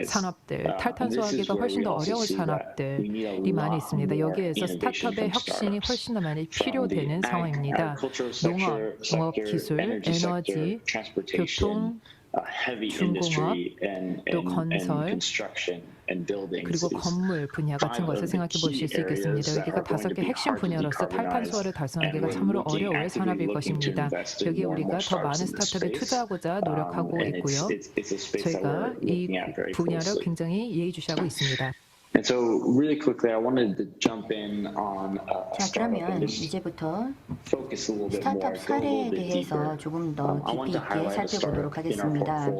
산업들, 탈탄소화기가 훨씬 더 어려운 산업들이 많이 있습니다. 여기에서 스타트업의 혁신이 훨씬 더 많이 필요되는 상황입니다. 농업, 농업기술, 에너지, 교통, 중공업, 또 건설, 그리고 건물 분야 같은 것을 생각해 보실 수 있겠습니다. 여기가 5개 핵심 분야로서 탈탄소화를 달성하기가 참으로 어려울 산업일 것입니다. 여기에 우리가 더 많은 스타트업에 투자하고자 노력하고 있고요. 저희가 이 분야를 굉장히 예의주시하고 있습니다. 자, 그러면 이제부터 스타트업 사례에 대해서 조금 더 깊이 있게 살펴보도록 하겠습니다.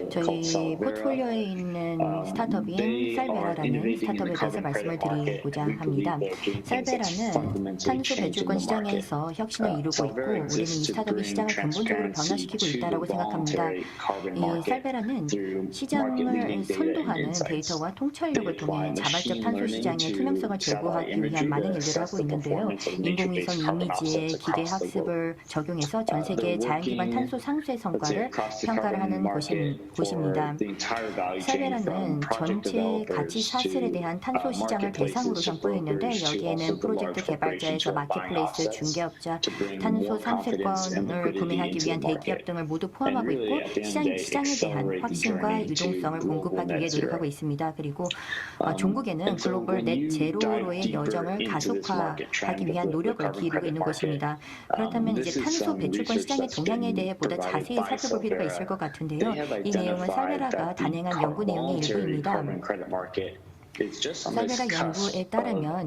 저희 포트폴리오에 있는 스타트업인 쌀베라라는 스타트업에 대해서 말씀을 드리고자 합니다. 쌀베라는 탄소 배출권 시장에서 혁신을 이루고 있고 우리는 이 스타트업이 시장을 근본적으로 변화시키고 있다고 생각합니다. 이 쌀베라는 시장을 선도하는 데이터와 통찰력을 통해 자발적 탄소 시장의 투명성을 제고하기 위한 많은 일들을 하고 있는데요. 인공위성 이미지의 기계 학습을 적용해서 전 세계 자연기반 탄소 상수의 성과를 평가를 하는 곳입니다. 쌀베라는 전체 가치 사슬에 대한 탄소 시장을 대상으로 삼고 있는데 여기에는 프로젝트 개발자에서 마켓플레이스, 중개업자, 탄소 상세권을 구매하기 위한 대기업 등을 모두 포함하고 있고 시장에 대한 확신과 유동성을 공급하기 위해 노력하고 있습니다. 그리고 종국에는 글로벌 넷 제로로의 여정을 가속화하기 위한 노력을 기울이고 있는 것입니다. 그렇다면 이제 탄소 배출권 시장의 동향에 대해 보다 자세히 살펴볼 필요가 있을 것 같은데요. 이 내용은 쌀베라가 단행한 연구 내용의 일부입니다. 쌀베라 연구에 따르면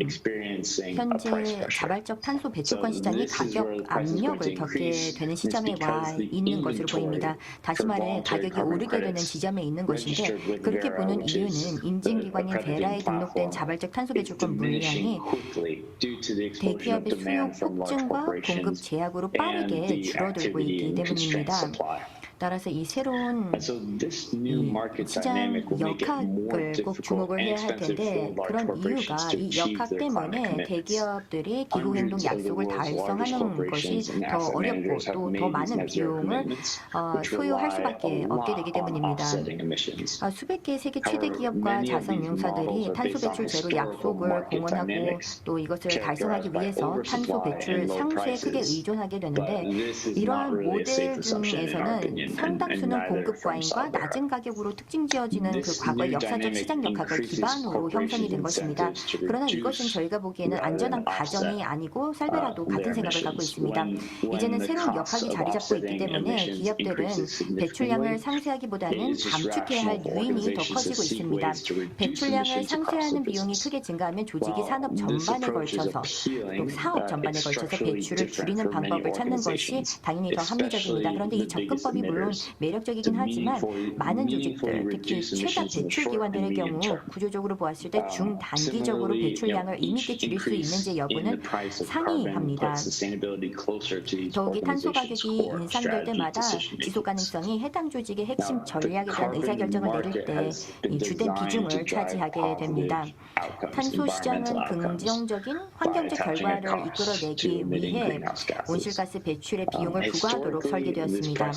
현재 자발적 탄소 배출권 시장이 가격 압력을 겪게 되는 시점에 와 있는 것으로 보입니다. 다시 말해 가격이 오르게 되는 지점에 있는 것인데 그렇게 보는 이유는 인증기관인 베라에 등록된 자발적 탄소 배출권 물량이 대기업의 수요 폭증과 공급 제약으로 빠르게 줄어들고 있기 때문입니다. 따라서 이 새로운 시장 역학을 꼭 주목을 해야 할 텐데 그런 이유가 이 역학 때문에 대기업들이 기후행동 약속을 달성하는 것이 더 어렵고 또 더 많은 비용을 소요할 수밖에 없게 되기 때문입니다. 수백 개의 세계 최대 기업과 자산운용사들이 탄소 배출 제로 약속을 공언하고 또 이것을 달성하기 위해서 탄소 배출 상수에 크게 의존하게 되는데 이러한 모델 중에서는 상당수는 공급 과잉과 낮은 가격으로 특징 지어지는 그 과거의 역사적 시장 역학을 기반으로 형성이 된 것입니다. 그러나 이것은 저희가 보기에는 안전한 가정이 아니고 쌀베라도 같은 생각을 갖고 있습니다. 이제는 새로운 역학이 자리 잡고 있기 때문에 기업들은 배출량을 상쇄하기보다는 감축해야 할 유인이 더 커지고 있습니다. 배출량을 상쇄하는 비용이 크게 증가하면 조직이 산업 전반에 걸쳐서 또 사업 전반에 걸쳐서 배출을 줄이는 방법을 찾는 것이 당연히 더 합리적입니다. 그런데 이 접근법이 물론 매력적이긴 하지만 많은 조직들, 특히 최다 배출 기관들의 경우 구조적으로 보았을 때 중단기적으로 배출량을 의미있게 줄일 수 있는지 여부는 상이합니다. 더욱이 탄소 가격이 인상될 때마다 지속 가능성이 해당 조직의 핵심 전략에 대한 의사결정을 내릴 때 이 주된 비중을 차지하게 됩니다. 탄소 시장은 긍정적인 환경적 결과를 이끌어내기 위해 온실가스 배출의 비용을 부과하도록 설계되었습니다.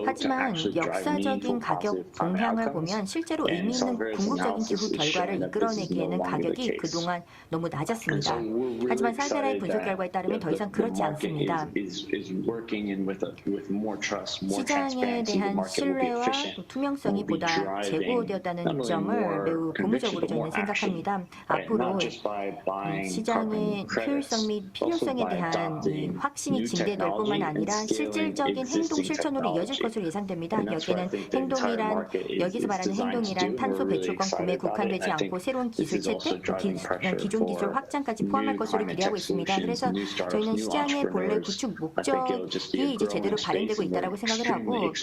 하지만 역사적인 가격 동향을 보면 실제로 의미 있는 궁극적인 기후 결과를 이끌어내기에는 가격이 그동안 너무 낮았습니다. 하지만 쌀베라의 분석 결과에 따르면 더 이상 그렇지 않습니다. 시장에 대한 신뢰와 투명성이 보다 제고되었다는 점을 매우 고무적으로 저희는 생각합니다. 앞으로 시장의 효율성 및 필요성에 대한 확신이 증대될 뿐만 아니라 실질적인 행동 실천으로 이어질 것으로 예상됩니다. 여기서 말하는 행동이란 탄소 배출권 구매에 국한되지 않고 새로운 기술 채택, 기존 기술 확장까지 포함할 것으로 기대하고 있습니다. 그래서 저희는 시장의 본래 구축 목적이 이제 제대로 발현되고 있다고 생각을 하고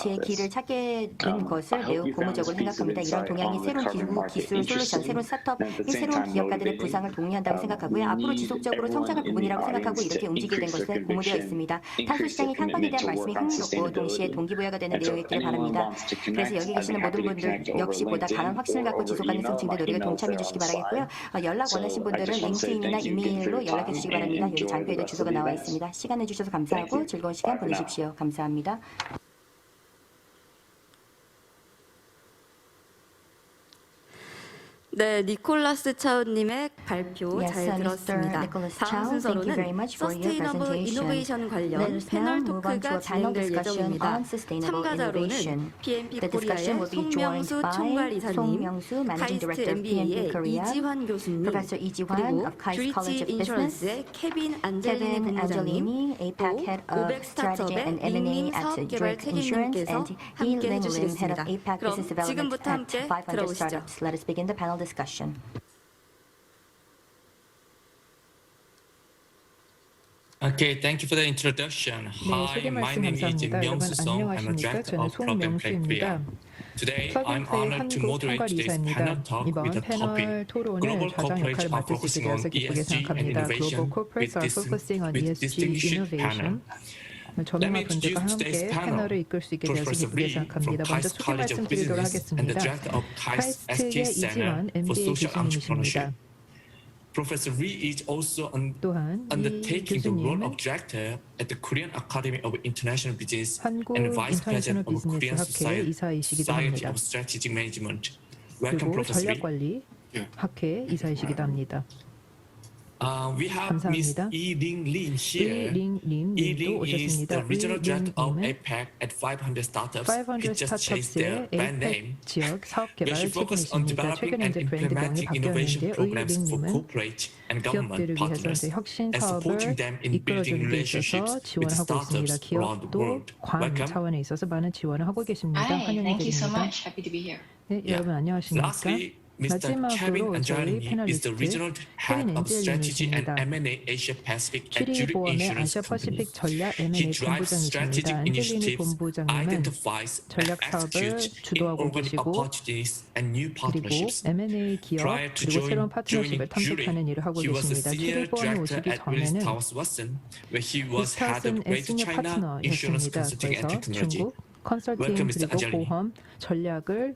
제 길을 찾게 된 것을 매우 고무적으로 생각합니다. 이런 동향이 새로운 기술 솔루션, 새로운 스타트업, 새로운 기업가들의 부상을 독려한다고 생각하고요. 앞으로 지속적으로 성장할 부분이라고 생각하고 이렇게 움직이게 된 것에 고무되어 있습니다. 탄소 시장의 향방에 대한 말씀이 흥미롭고 동시에 동기부여가 되는 내용이었기를 바랍니다. 그래서 여기 계시는 모든 분들 역시 보다 강한 확신을 갖고 지속 가능성 증대 노력에 동참해 주시기 바라겠고요. 연락 원하신 분들은 링크인이나 이메일로 연락해 주시기 바랍니다. 여기 장표에도 주소가 나와 있습니다. 시간 내주셔서 감사하고 즐거운 시간 보내십시오. 감사합니다. 네, 니콜라스 차우님의 발표 Yes, 잘 Mr. 들었습니다. Nicholas 다음 Chow, thank you 순서로는 very much for your 서스테이너블 presentation. 이노베이션 Let 관련 us now 패널 move on to 토크가 a panel 진행될 discussion 예정입니다. on sustainable 참가자로는 innovation. PMP The discussion 코리아의 will be joined 송명수 by 총괄이사님, 송명수, Managing 카이스트 Director of PMP MBA의 Korea, 이지환 교수님, Professor 이지환 그리고 of KAIST College 듀리치 of Business, 인슈런스의 케빈 안젤리니 Kevin 본부장님, Angelini, APAC 또 Head of 오백 Strategy 스타트업의 and M&A 링님 at 사업개발 Drake Insurance, 책임님께서 and 함께 Yi Ling Lim, Head 해주시겠습니다. of APAC 그럼 Business Development 지금부터 at 함께 500 들어오시죠. Startups. Let us begin the panel discussion. Okay, thank you for the introduction. 네, Hi, 소개 my 말씀 name is 감사합니다. 여러분 Myung-soo Song. I'm a 안녕하십니까? director 저는 of Plug and Play Korea. 송명수입니다. Today, 플러그앤플레이 I'm honored to 한국 moderate today's panel 총괄이사입니다. talk 이번 with the topic 패널 토론을 Global 좌장 corporates 역할을 are 맡을 수 focusing 있게 on 되어서 기쁘게 ESG and 생각합니다. innovation Global corporates are focusing on with ESG distinguished panel. innovation. 전문가 분들과 today's 함께 panel. 패널을 이끌 수 있게 되어서 Professor 기쁘게 Lee 생각합니다. from 먼저 KAIST 소개 College of 말씀드리도록 Business and the 하겠습니다. director of KAIST 카이스트의 SG Center 이지환 for MBA Social 교수님이십니다. Entrepreneurship. Professor Lee is also 또한 이 undertaking the role 교수님은 of director at the Korean Academy of International Business 한국 and vice 인터내셔널 president of 비즈니스 Korean 학회 이사이시기도 Society 합니다. of Strategic Management. Welcome, 그리고 Professor Lee. 전략관리 학회 이사이시기도 합니다. We have Miss 감사합니다. Yi Ling Lin here. 이링 Yi 님도 Ling is 오셨습니다. the regional director of 이링님은 APAC at 500 Startups. 500 He just changed their 스타트업스의 brand APEC name. 지역 사업 Where 개발 she focused on 책임이십니다. developing 최근에 and 이제 브랜드명이 implementing innovation 바뀌었는데 programs for 의링님은 corporate and 기업들을 government 위해서 partners 이제 혁신 and supporting 사업을 them in building 이끌어주는 데 relationships 있어서 with 지원하고 있습니다. startups around the 기업도 world. 관 Welcome. 차원에 있어서 많은 지원을 하고 계십니다. Hi, 환영이 thank you so 드립니다. much. Happy to be here. 네, 여러분 안녕하십니까? Lastly, Mr. Kevin 마지막으로 저희 Angelini is the 패널리스트 regional head 케빈 of strategy and 엔젤리님이십니다. M&A Asia Pacific at Zurich 추리보험의 Insurance 아시아 Company. 퍼시픽 전략 He M&A drives 본부장이십니다. strategic 엔젤리니 initiatives, 본부장님은 identifies and 전략 사업을 executes 주도하고 innovative 계시고 opportunities and new 그리고 partnerships. M&A 기업 Prior to 그리고 새로운 joining 파트너십을 Zurich, 탐색하는 일을 하고 he was a 계십니다. senior 추리보험에 director 오시기 at Willis 전에는 Towers Watson, where he was head 위스타슨의 of Greater 시니어 China Insurance 파트너였습니다. Consulting and 그래서 Technology. 중국 컨설팅 Welcome, Mr. 그리고 Angelini. 보험 전략을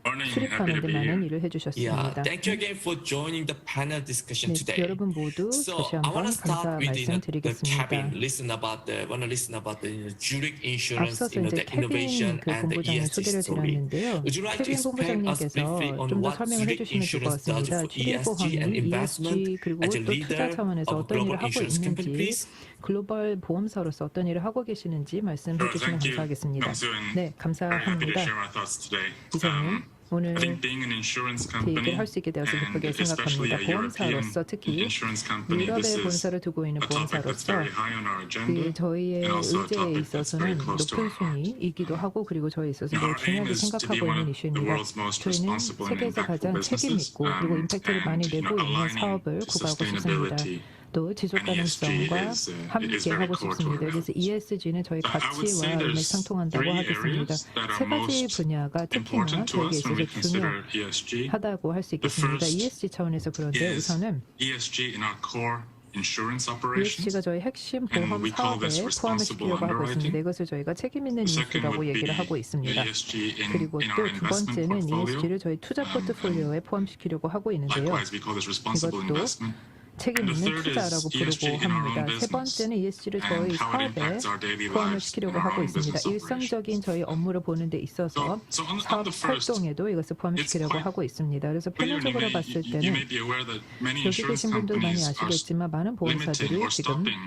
Morning, happy 수립하는 to 데 be here. 많은 일을 Yeah, 해주셨습니다. thank you again for joining the panel discussion 네, today. 여러분 모두 So 다시 I 한번 want to 감사 start with the 말씀드리겠습니다. Kevin. Want to listen about the Zurich Insurance, 앞서서 이제 the innovation 케빈 그 and the 본부장님 ESG 소개를 story. 드렸는데요. Would you like to 케빈 explain us 본부장님께서 briefly on 좀 더 what 설명을 Zurich 해주시면 좋을 것 Insurance does 같습니다. for ESG and 추리보험이 investment ESG 그리고 as a 또 투자 leader 차원에서 of 어떤 global 일을 하고 insurance company, 있는지 please? 글로벌 보험사로서 어떤 일을 하고 계시는지 말씀해 Sure, 주시면 thank you, 감사하겠습니다. Myung-soo, and 네, very happy to 감사합니다. share our thoughts today. 이사님, 오늘 I think being an insurance 제 company 얘기를 할 수 있게 되어서 and 기쁘게 especially 생각합니다. a European 보험사로서 특히 insurance company, 유럽에 this is 본사를 두고 있는 a topic that's 보험사로서 very high on our agenda 그 저희의 and also a 의제에 topic that's very 있어서는 close to 높은 our heart. 순위이기도 하고 그리고 저희에 있어서 매우 Our aim 중요하게 is to be 생각하고 one 있는 of the 이슈입니다. world's most 저희는 responsible and 세계에서 가장 impactful 책임 businesses 있고 그리고 and 임팩트를 많이 내고 있는 aligning 사업을 to 구가하고 싶습니다. sustainability. 또 지속 가능성과 is 함께 very 하고 core to 싶습니다. our 그래서 ESG는 저희 I would say 가치와 there's 일맥상통한다고 three 하겠습니다. areas that 세 are 가지 most 분야가 특히나 important to 저에게 us when we 있어서 consider ESG. 중요하다고 할 수 The 있겠습니다. first ESG 차원에서 그런데 is 우선은 ESG in our core insurance operations. ESG가 저희 핵심 And 보험 we call 사업에 this 포함시키려고 responsible 하고 있습니다. underwriting. 이것을 저희가 책임 있는 The second 인수라고 would be 얘기를 하고 있습니다. ESG 그리고 in 또 our 두 investment 번째는 portfolio. ESG를 저희 투자 포트폴리오에 포함시키려고 하고 있는데요. Likewise, we call this responsible 이것도 investment. 책임 And the 있는 third is 투자라고 ESG 부르고 in our 합니다. own 세 business 번째는 ESG를 저희 and how it 사업에 impacts our daily 포함을 lives 시키려고 in our 하고 own 있습니다. business operations. 일상적인 저희 업무를 보는 데 있어서 So on 사업 the first, 활동에도 이것을 포함시키려고 quite 하고 있습니다. 그래서 clear, 표면적으로 봤을 you 때는 may be aware that many 여기 insurance 계신 분들 많이 companies are 아시겠지만 많은 limiting 보험사들이 or 지금 stopping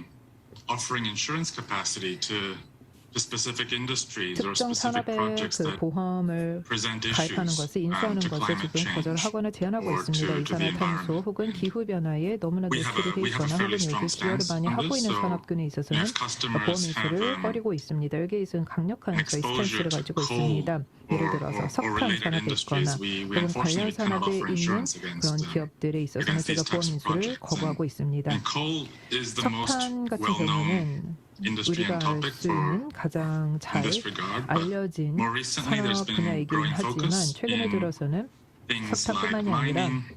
offering insurance capacity to specific industries or 특정 specific 산업의 projects 그 that 보험을 present 가입하는 issues 것을 인수하는 to 것을 climate 지금 거절하거나 change. 제한하고 or 있습니다. to the 이산화탄소 environment. 혹은 기후 변화에 너무나 We have 노출이 돼 a 있거나 혹은 fairly strong 여기 기여를 stance 많이 on 하고 this, 있는 so 산업군에 있어서는 if customers 보험 have 인수를 꺼리고 있습니다. 여기에 있어서는 강력한 저희 exposure 스탠스를 to 가지고 coal 있습니다. 예를 or 들어서 석탄 related 산업에 있거나 industries, we 혹은 관련 unfortunately cannot 산업에 offer 있는 insurance against 그런 기업들에 있어서는 against 제가 these 보험 types of 인수를 projects. 거부하고 있습니다. And coal is the most 석탄 같은 well-known 경우는 industry 우리가 and 알 topic 수 for 있는 가장 in 잘 this regard, but 알려진 more recently there's 산업 been 분야이긴 growing 하지만 focus 최근에 in 들어서는 things like 석탄뿐만이 아니라 mining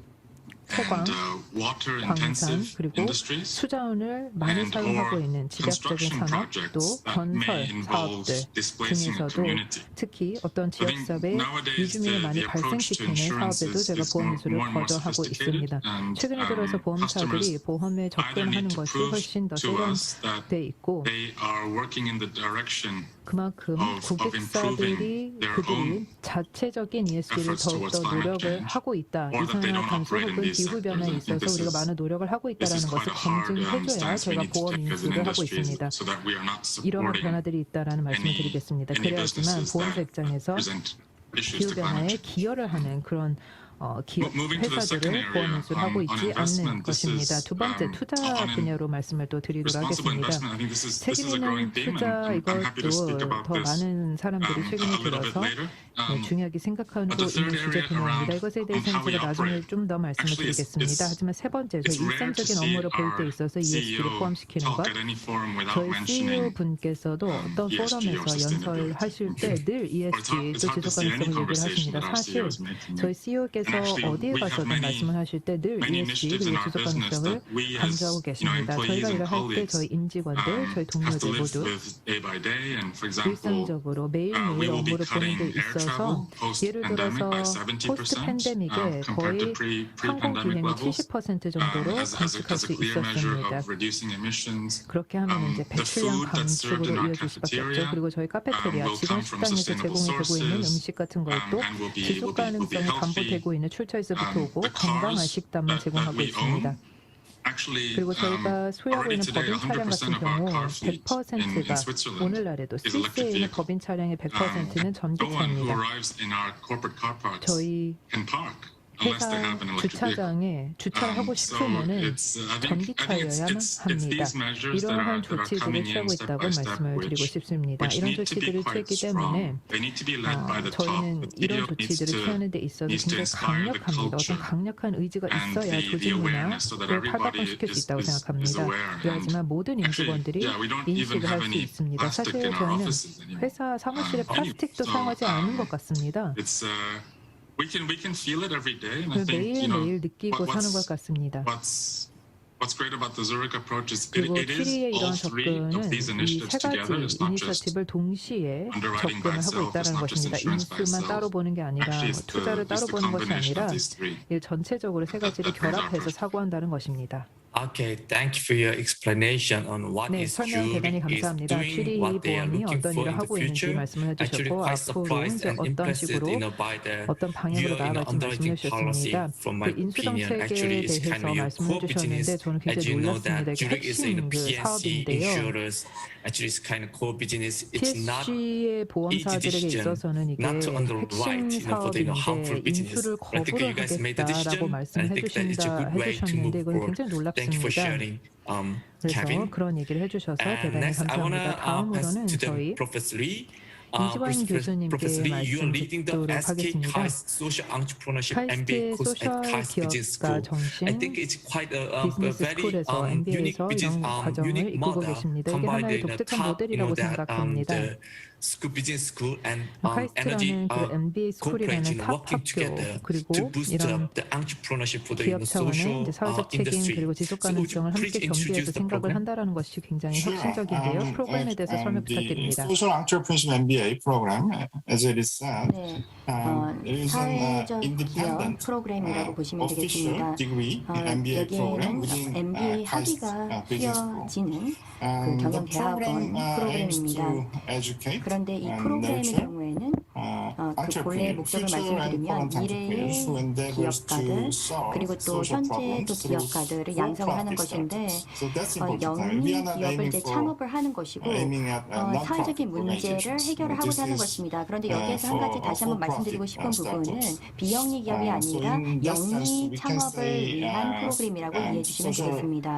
태광, and water 광산 intensive 그리고 industries. 수자원을 많이 and 사용하고 or 있는 집약적인 construction 산업 projects 또 that 건설 may involve 사업들 displacing a 중에서도 community. 특히 어떤 지역 I think 사업에 nowadays 이주민을 많이 the approach to 발생시키는 insurance 사업에도 제가 is 보험 more 인수를 and more 거절하고 sophisticated, 있습니다. and 최근에 들어서 보험사들이 customers 보험에 either 접근하는 need to 것이 prove 훨씬 더 to us that 세련돼 있고 they are working in the direction 그만큼 of 고객사들이 improving their 그들이 own 자체적인 ESG를 efforts towards 더욱더 climate 노력을 change, 하고 있다. or that they don't 이산화탄소 operate in 혹은 these 기후 sectors. 변화에 I think 있어서 우리가 많은 노력을 하고 this 있다는 is 것을 quite a hard 검증해줘야 stance we 제가 need to 보험 take as an 인수를 하고 industry 있습니다. so that we are not 이러한 supporting 변화들이 있다라는 말씀을 any 드리겠습니다. 그래야지만 businesses 보험사 that 입장에서 present issues 기후 to climate 변화에 change. 기여를 하는 그런 기업 Moving to the second 회사들을 보험 area, 인수를 하고 on 있지 않는 investment, this 것입니다. is 두 번째 투자 on 분야로 말씀을 또 드리도록 responsible 하겠습니다. investment. I think this is a 책임 growing 있는 theme, 투자 and I'm happy to speak 이것도 about 더 this 많은 사람들이 최근에 a little bit 들어서 later. 중요하게 생각하고 the third 있는 주제 area 분야입니다. around 이것에 대해서는 how we 제가 나중에 operate. 좀 더 말씀을 Actually, 드리겠습니다. 하지만 세 번째, it's 저희 rare to 일상적인 see 업무를 볼 때 our 있어서 ESG를 CEO 포함시키는 것, talk at any forum without 저희 CEO mentioning 분께서도 어떤 ESG or 포럼에서 연설하실 때 늘 ESG 또 지속 가능성을 얘기를 하십니다. 사실 저희 CEO께서 어디에 가서든 말씀을 하실 때 늘 ESG 그리고 지속 가능성을 강조하고 계십니다. 저희가 일을 할 때 저희 임직원들, 저희 동료들 모두 일상적으로 매일매일 업무를 보는 데 있어서 예를 들어서 포스트 팬데믹에 거의 항공 비행이 70% 정도로 감축할 수 있었습니다. 그렇게 하면 이제 배출량 감축으로 이어질 수밖에 없죠. 그리고 저희 카페테리아, 직원 식당에서 제공이 되고 있는 음식 같은 것도 지속 가능성이 담보되고 있는 출처에서부터 오고 건강한 식단만 제공하고 있습니다. 그리고 저희가 소유하고 있는 법인 차량 같은 경우 100%가 오늘날에도 스위스에 있는 법인 차량의 100%는 전기차입니다. 저희 회사 주차장에 주차를 하고 싶으면은 전기차여야만 합니다. 이러한 조치들을 취하고 있다고 말씀을 드리고 싶습니다. 이런 조치들을 취했기 때문에 저희는 이런 조치들을 취하는 데 있어서 굉장히 강력합니다. 어떤 강력한 의지가 있어야 조직 문화를 탈바꿈시킬 수 있다고 생각합니다. 그렇지만 모든 임직원들이 인식을 할 수 있습니다. 사실 저희는 회사 사무실에 플라스틱도 사용하지 않은 것 같습니다. 매일매일 느끼고 사는 것 같습니다. 그리고 큐리의 이런 접근은 이 세 가지 이니셔티브를 동시에 접근을 하고 있다는 것입니다. 인수만 따로 보는 게 아니라 투자를 따로 보는 것이 아니라 전체적으로 세 가지를 결합해서 사고한다는 것입니다. Okay, thank you for your explanation on what 네, is 설명 대단히 Zurich is 감사합니다. doing, 큐리 what they are 보험이 looking 어떤 for 일을 in the 하고 있는지 future. 말씀을 Actually, 해주셨고 quite 앞으로 surprised 이제 and 어떤 impressed, 식으로 by the 어떤 방향으로 나아갈지 말씀해 policy. 주셨습니다. From 그 my 인수 opinion, 정책에 actually, it's 대해서 kind of your 말씀해 core 주셨는데 business. 저는 As 굉장히 you know, 놀랐습니다. that 이게 Zurich is in 핵심 the 그 PNC 사업인데요. insurers. Actually, it's kind of core business. It's not PSC의 보험사들에게 있어서는 이게 not on the 핵심 right, for the harmful 사업인데 business. 인수를 I think you 거부를 guys made the 하겠다라고 decision. I think that it's a good way to 해주셨는데 move 이건 forward. 굉장히 Thank you for 놀랍습니다. sharing, 그래서 Kevin. 그런 얘기를 해주셔서 And 대단히 next, I wanna 감사합니다. pass 다음으로는 to the 저희 Professor Lee. 이지환 교수님께 Professor Lee, you are 말씀 leading the 듣도록 SK 하겠습니다. KAIST Social Entrepreneurship MBA 카이스트의 course at 소셜 KAIST Business 기업가 School. I 정신 think it's quite a 비즈니스 very 스쿨에서 unique MBA에서 business, 이런 과정을 unique 이끌고 model 계십니다. 이게 combined 하나의 in a 독특한 top, 모델이라고 생각합니다. the school business school and energy 카이스트라는 그 MBA 스쿨이라는 corporation 탑 working together 학교 그리고 to boost 이런 up the entrepreneurship for the 기업 차원의 social 이제 사회적 책임 industry. 그리고 지속 So would you 가능성을 please 함께 introduce 겸비해서 the 생각을 program? 한다라는 것이 굉장히 혁신적인데요. 프로그램에 대해서 설명 부탁드립니다. The Social Entrepreneurship MBA program, as it is said, 네, it is an 사회적 기업 independent 프로그램이라고 보시면 official 되겠습니다. degree MBA program 여기에는 within MBA KAIST 학위가 Business School. 휘어지는 The 경영대학원 program aims 프로그램입니다. to educate 그런데 이 and 프로그램의 nurture 경우에는 그 본래의 목적을 future and 말씀드리면 current 미래의 entrepreneurs who endeavors to 기업가들 solve 그리고 또 social 현재의 또 problems through 기업가들을 양성하는 for-profit 것인데 startups. So that's important. We are 영리 not 기업을 aiming 이제 for 창업을 하는 것이고 aiming at non-profit 사회적인 문제를 organizations. 해결을 This 하고자 하는 is 것입니다. 그런데 여기에서 한 가지 다시 한번 말씀드리고 싶은 부분은 startups. 비영리 기업이 So 아니라 in that sense, 영리 we can 창업을 say, 위한 프로그램이라고 이해해 주시면 social 되겠습니다.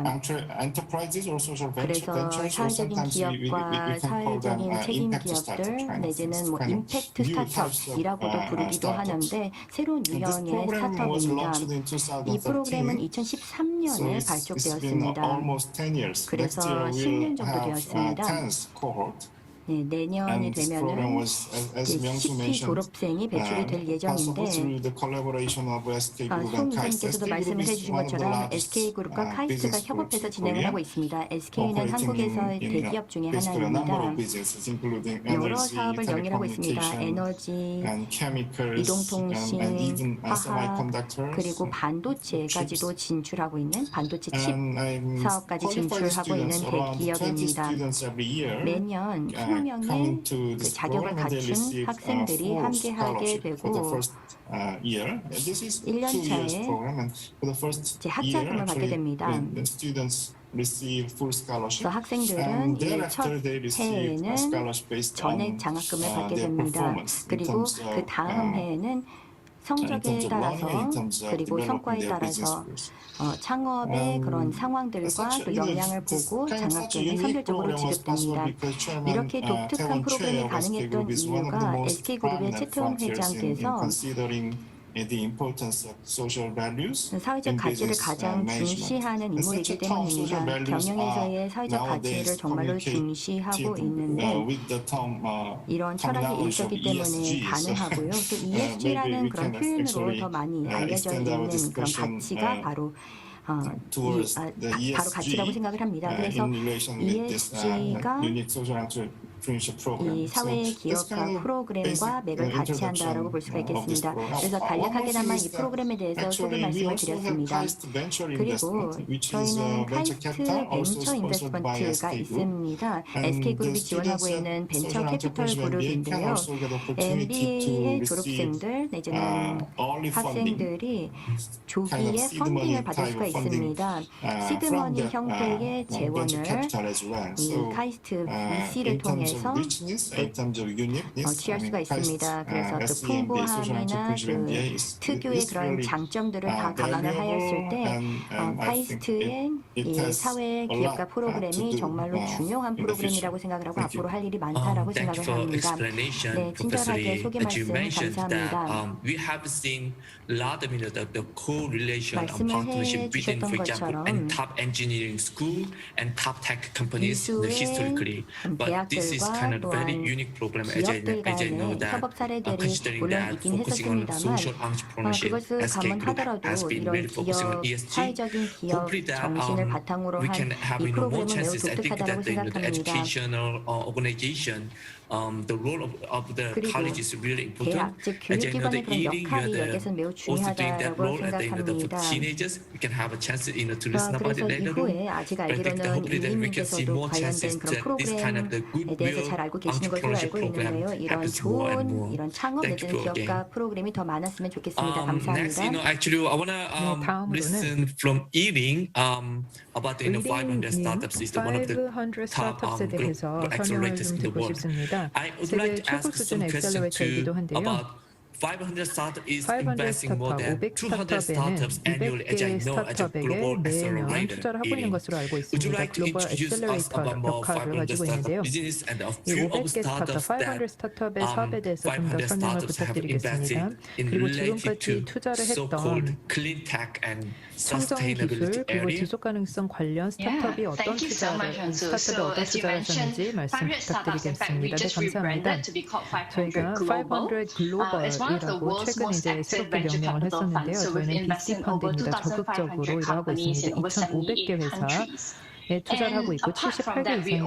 enterprises or social venture 그래서 ventures, or 사회적인 sometimes we 기업과 can call them 사회적인 책임 impact 기업들 startups, kind of 내지는 뭐 kind of 임팩트 new types of, 스타트업이라고도 부르기도 startups. 하는데 새로운 This 유형의 program was 스타트업입니다. launched in 이 프로그램은 2013. So 2013년에 it's been 발족되었습니다. almost 10 years. 그래서 Next year 10년 we'll 정도 have 되었습니다. 10th cohort. 네, 내년이 And this program 되면은 was, as Myung-soo 10피 mentioned, 졸업생이 배출이 될 possible 예정인데 through the collaboration of SK Group and KAIST. 수홍 SK 선생님께서도 Group 말씀을 is 해주신 one of the 것처럼 largest SK그룹과 카이스트가 business 협업해서 groups in 진행을 Korea, 하고 있습니다. SK는 operating 한국에서의 in 대기업 중에 basically a number of 하나입니다. businesses, including 여러 energy, 사업을 영위하고 있습니다. telecommunication, 에너지, and chemicals, 이동통신, and even 화학, semiconductors. 그리고 반도체까지도 진출하고 있는 반도체 칩 And I'm 사업까지 qualified 진출하고 있는 students, around 20 대기업입니다. students every year. 매년 10명의 coming to 그 this 자격을 program, they 갖춘 receive 학생들이 full 함께하게 scholarship for the 되고 first year. This is 1년 2 years 차에 program, and for the first 이제 year, 학자금을 받게 actually, 됩니다. the students receive full scholarship. 그래서 학생들은 And 이 thereafter, 첫 they receive 해에는 a scholarship based 전액 on 장학금을 받게 their 됩니다. performance in 그리고 terms 그 of 다음 해에는 in 성적에 terms of learning, 따라서 in terms of 그리고 developing 성과에 their business 따라서 skills. 창업의 그런 상황들과 또 영향을 보고 장학금이 선별적으로 지급됩니다. 이렇게 독특한 프로그램이 가능했던 이유가 SK그룹의 최태원 회장께서 the importance of social values 사회적 in 가치를 business 가장 management. 중시하는 And 인물이기 such a term, social 때문입니다. values 경영에서의 사회적 가치를 nowadays 정말로 중시하고 있는데 with the term 이런 철학이 terminology of 있었기 때문에 ESG. 가능하고요. 또 ESG라는 그런 표현으로 더 많이 알려져 있는 그런 가치가 바로 towards the ESG 바로 가치라고 생각을 합니다. 그래서 in relation with this ESG가 unique social entrepreneurship program. 이 사회 So this 기업가 kind of 프로그램과 basic 맥을 같이 한다라고 볼 수가 introduction of this 있겠습니다. program. 그래서 One more 간략하게나마 thing 이 is that 프로그램에 대해서 소개 actually we 말씀을 also have 드렸습니다. KAIST Venture 그리고 Investment, which is 저희는 venture 카이스트 capital also 벤처 sponsored by 인베스트먼트가 SK Group. 있습니다. And SK그룹이 the 지원하고 students 있는 at 벤처 Social 캐피털 Entrepreneurship MBA can 그룹인데요. also get opportunity to MBA receive 졸업생들 내지는 early funding, 학생들이 kind 조기에 of seed money 펀딩을 받을 type 수가 of funding 있습니다. from 시드머니 the 형태의 venture 재원을 capital as well. 이 So 카이스트 VC를 in terms 통해서 of richness, in terms of uniqueness, 취할 수가 있습니다. 그래서 또 SE MBA, Social 풍부함이나 Entrepreneurship MBA 그 is 특유의 그런 really 장점들을 다 감안을 하였을 때 카이스트의 이 사회 기업가 프로그램이 정말로 중요한 프로그램이라고 생각을 하고 앞으로 할 일이 많다라고 Thank 생각을 you for 합니다. explanation, 네, Professor 친절하게 Lee. 소개 As you 말씀 mentioned that 감사합니다. we have seen a lot of the correlation and 말씀을 partnership between, 해주셨던 for example, 것처럼 and top engineering school and top tech companies historically. But this is kind of very 또한 unique problem as I know 기업들 간의 that 협업 사례들이 considering 물론 that 있긴 focusing on 했었습니다만 social entrepreneurship, 그것을 SK Group 감안하더라도 has been 이런 really focusing on 기업 ESG. 사회적인 기업 Hopefully that 정신을 바탕으로 we 한 can have 이 more 프로그램은 매우 chances. I think 독특하다고 that in the 생각합니다. educational organization, the role of the 그리고 college is really important. 대학, 즉 As I know 교육기관의 the 그런 eating, 역할이 you 여기서 매우 also doing that 중요하다고 role at the for 생각합니다. teenagers. We can have a chance to listen about 그래서 it later on. 이후에 아직 But I think that 알기로는 hopefully that we can see 이민님께서도 more chances 관련된 그런 that this kind of the 프로그램에 대해서 goodwill 잘 알고 계시는 것으로 entrepreneurship 알고 program 있는데요. 이런 happens more and 좋은 more. 이런 창업 Thank 내지는 you again. 기업가 프로그램이 더 많았으면 좋겠습니다. Next, 감사합니다. actually, I wanna 다음으로는 listen from Ealing about the 500 startups is the one of the 500 top 스타트업에 대해서 설명을 accelerators 좀 in the 듣고 world. 싶습니다. I would 세계 like to 최고 ask some 수준의 questions 엑셀러레이터이기도 한데요. about 500 startup is 500 investing more 스타트업, than 500 200 스타트업에는 startups annually, as I 200개 know, as a 스타트업에게 global 매년 accelerator. 투자를 하고 있는 것으로 알고 Would you 있습니다. like to 글로벌 introduce us 엑셀러레이터 about more 역할을 500 가지고 startup 있는데요. business and a 이 few of 500개 스타트업, startups 500 that 스타트업의 사업에 대해서 좀 더 500 설명을 startups have 부탁드리겠습니다. invested in 그리고 related 지금까지 to 투자를 so-called 했던 clean tech and 청정 sustainability 기술 그리고 area. 지속 가능성 관련 스타트업이 어떤 투자를 스타트업에 어떤 투자를 하셨는지 말씀 부탁드리겠습니다. 네, 감사합니다. 저희가 500 글로벌이라고 최근 이제 새롭게 명명을 했었는데요. 저희는 VC 펀드입니다. 적극적으로 일을 하고 있습니다. 2,500개 회사에 투자를 하고 있고 78개 이상의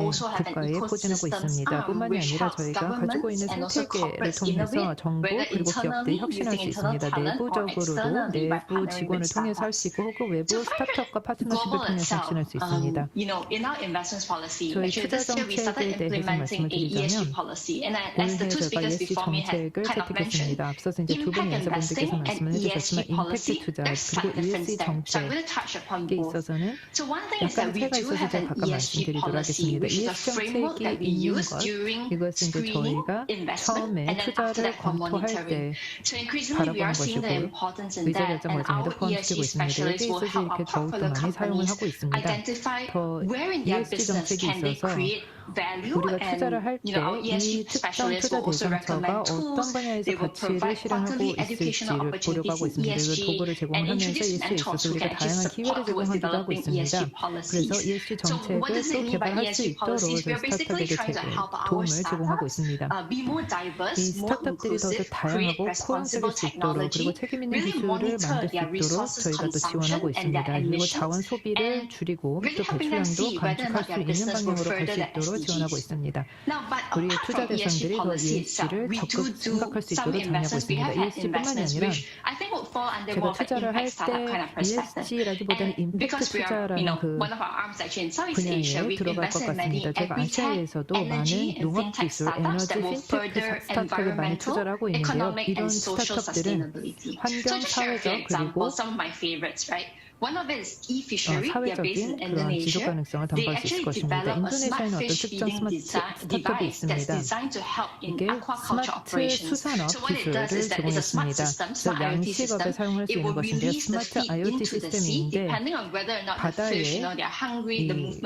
국가에 포진하고 있습니다. 뿐만이 아니라 저희가 가지고 있는 생태계를 통해서 정부 그리고 기업들이 혁신할 수 있습니다. 내부적으로도 내부 직원을 통해서 할 수 있고 혹은 외부 스타트업과 파트너십을 통해서 혁신할 수 있습니다. 저희 투자 정책에 대해서 말씀을 드리자면 올해 저희가 ESG 정책을 채택했습니다. 앞서서 이제 두 분의 연사분들께서 말씀을 해주셨지만 임팩트 투자 그리고 ESG 정책에 있어서는 약간 차이가 있어서 제가 각각 말씀드리도록 하겠습니다. ESG 정책이 있는 것 이것은 이제 저희가 처음에 투자를 검토할 때 바라보는 것이고 의사결정 과정에도 포함시키고 있습니다. 여기에 있어서 이렇게 더욱더 많이 사용을 하고 있습니다. 더 ESG 정책이 있어서 우리가 투자를 할 때 이 특정 투자 대상처가 어떤 분야에서 가치를 실현하고 있을지를 보려고 하고 있습니다. 그래서 도구를 제공하면서 ESG에 있어서 우리가 다양한 기회를 제공하기도 하고 있습니다. 그래서 ESG 정책을 또 개발할 수 있도록 저희 스타트업에게 도움을 제공하고 있습니다. 이 스타트업들이 더 다양하고 포용적일 수 있도록 그리고 책임 있는 기술을 만들 수 있도록 저희가 또 지원하고 있습니다. 그리고 자원 소비를 줄이고 또 배출량도 감축할 수 있는 방향으로 갈 수 있도록 적극적으로 지원하고 있습니다. 우리의 투자 대상들이 더 ESG를 적극 생각할 수 있도록 장려하고 있습니다. ESG뿐만이 아니라 제가 투자를 할 때 ESG라기보다는 임팩트 투자라는 그 분야에 들어갈 것 같습니다. 제가 아시아에서도 많은 농업기술, 에너지, 핀테크 스타트업에 많이 투자를 하고 있는데요. 이런 스타트업들은 환경, 사회적 그리고 사회적인 그런 지속 가능성을 담보할 수 있을 것입니다. 인도네시아에는 어떤 특정 스마트 스타트업이 있습니다. 이게 스마트 수산업 기술을 제공했습니다. 그래서 양식업에 사용할 수 있는 것인데요. 스마트 IoT 시스템인데 바다에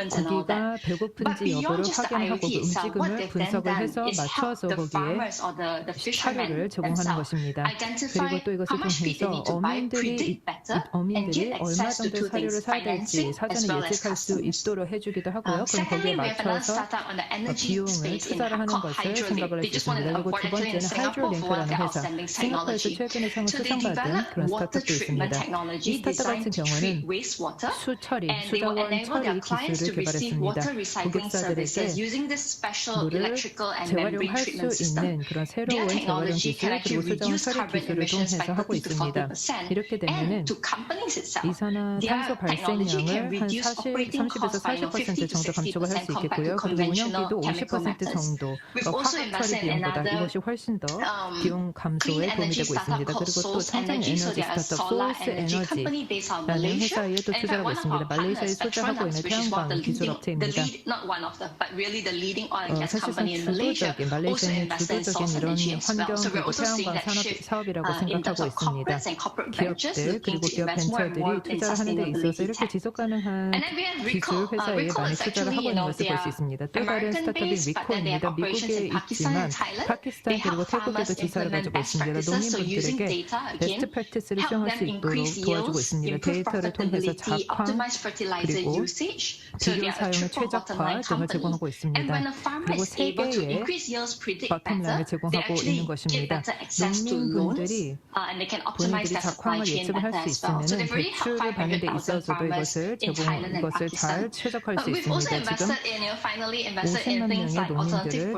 고기가 배고픈지 여부를 확인하고 그 움직임을 분석을 해서 맞춰서 거기에 사료를 제공하는 것입니다. 그리고 또 이것을 통해서 어민들이 얼마 정도의 사료를 사야 될지 사전에 예측할 수 있도록 해주기도 하고요. 그럼 거기에 맞춰서 비용을 투자를 하는 것을 생각을 할 수 있습니다. 그리고 두 번째는 하이드로링크라는 회사, 싱가포르에서 최근에 상을 수상받은 그런 스타트업도 있습니다. 이 스타트업 같은 경우는 수자원 처리 기술을 개발했습니다. 고객사들에게 물을 재활용할 수 있는 그런 새로운 재활용 기술 그리고 수자원 처리 기술을 통해서 하고 있습니다. 이렇게 되면은 이산화탄소 발생량을 한 30에서 40% 정도 감축을 할 수 있겠고요. 그리고 운영비도 50% 정도 화학 처리 비용보다 이것이 훨씬 더 비용 감소에 도움이 되고 있습니다. 그리고 또 청정 에너지 스타트업 소스 에너지라는 회사에 또 투자하고 있습니다. 말레이시아에 투자하고 있는 태양광 기술 업체입니다. 사실상 말레이시아는 주도적인 이런 환경 그리고 태양광 사업이라고 생각하고 있습니다. 기업들 그리고 기업 벤처들이 투자를 하는 데 있어서 이렇게 지속 가능한 기술 회사에 많이 투자를 하고 있는 것을 볼 수 있습니다. 또 다른 스타트업이 위코입니다. 미국에 있지만 파키스탄 그리고 태국에도 지사를 가지고 있습니다. 농민분들에게 베스트 프랙티스를 수용할 수 있도록 도와주고 있습니다. 데이터를 통해서 작황 그리고 비료 사용의 최적화 등을 제공하고 있습니다. 그리고 세계의 버텀라인을 제공하고 있는 것입니다. 농민분들이 본인들이 작황을 예측을 할 수 있으면 대출을 받는 데 있어서도 이것을 잘 최적화할 수 있습니다. 지금 50만 명의 농민들을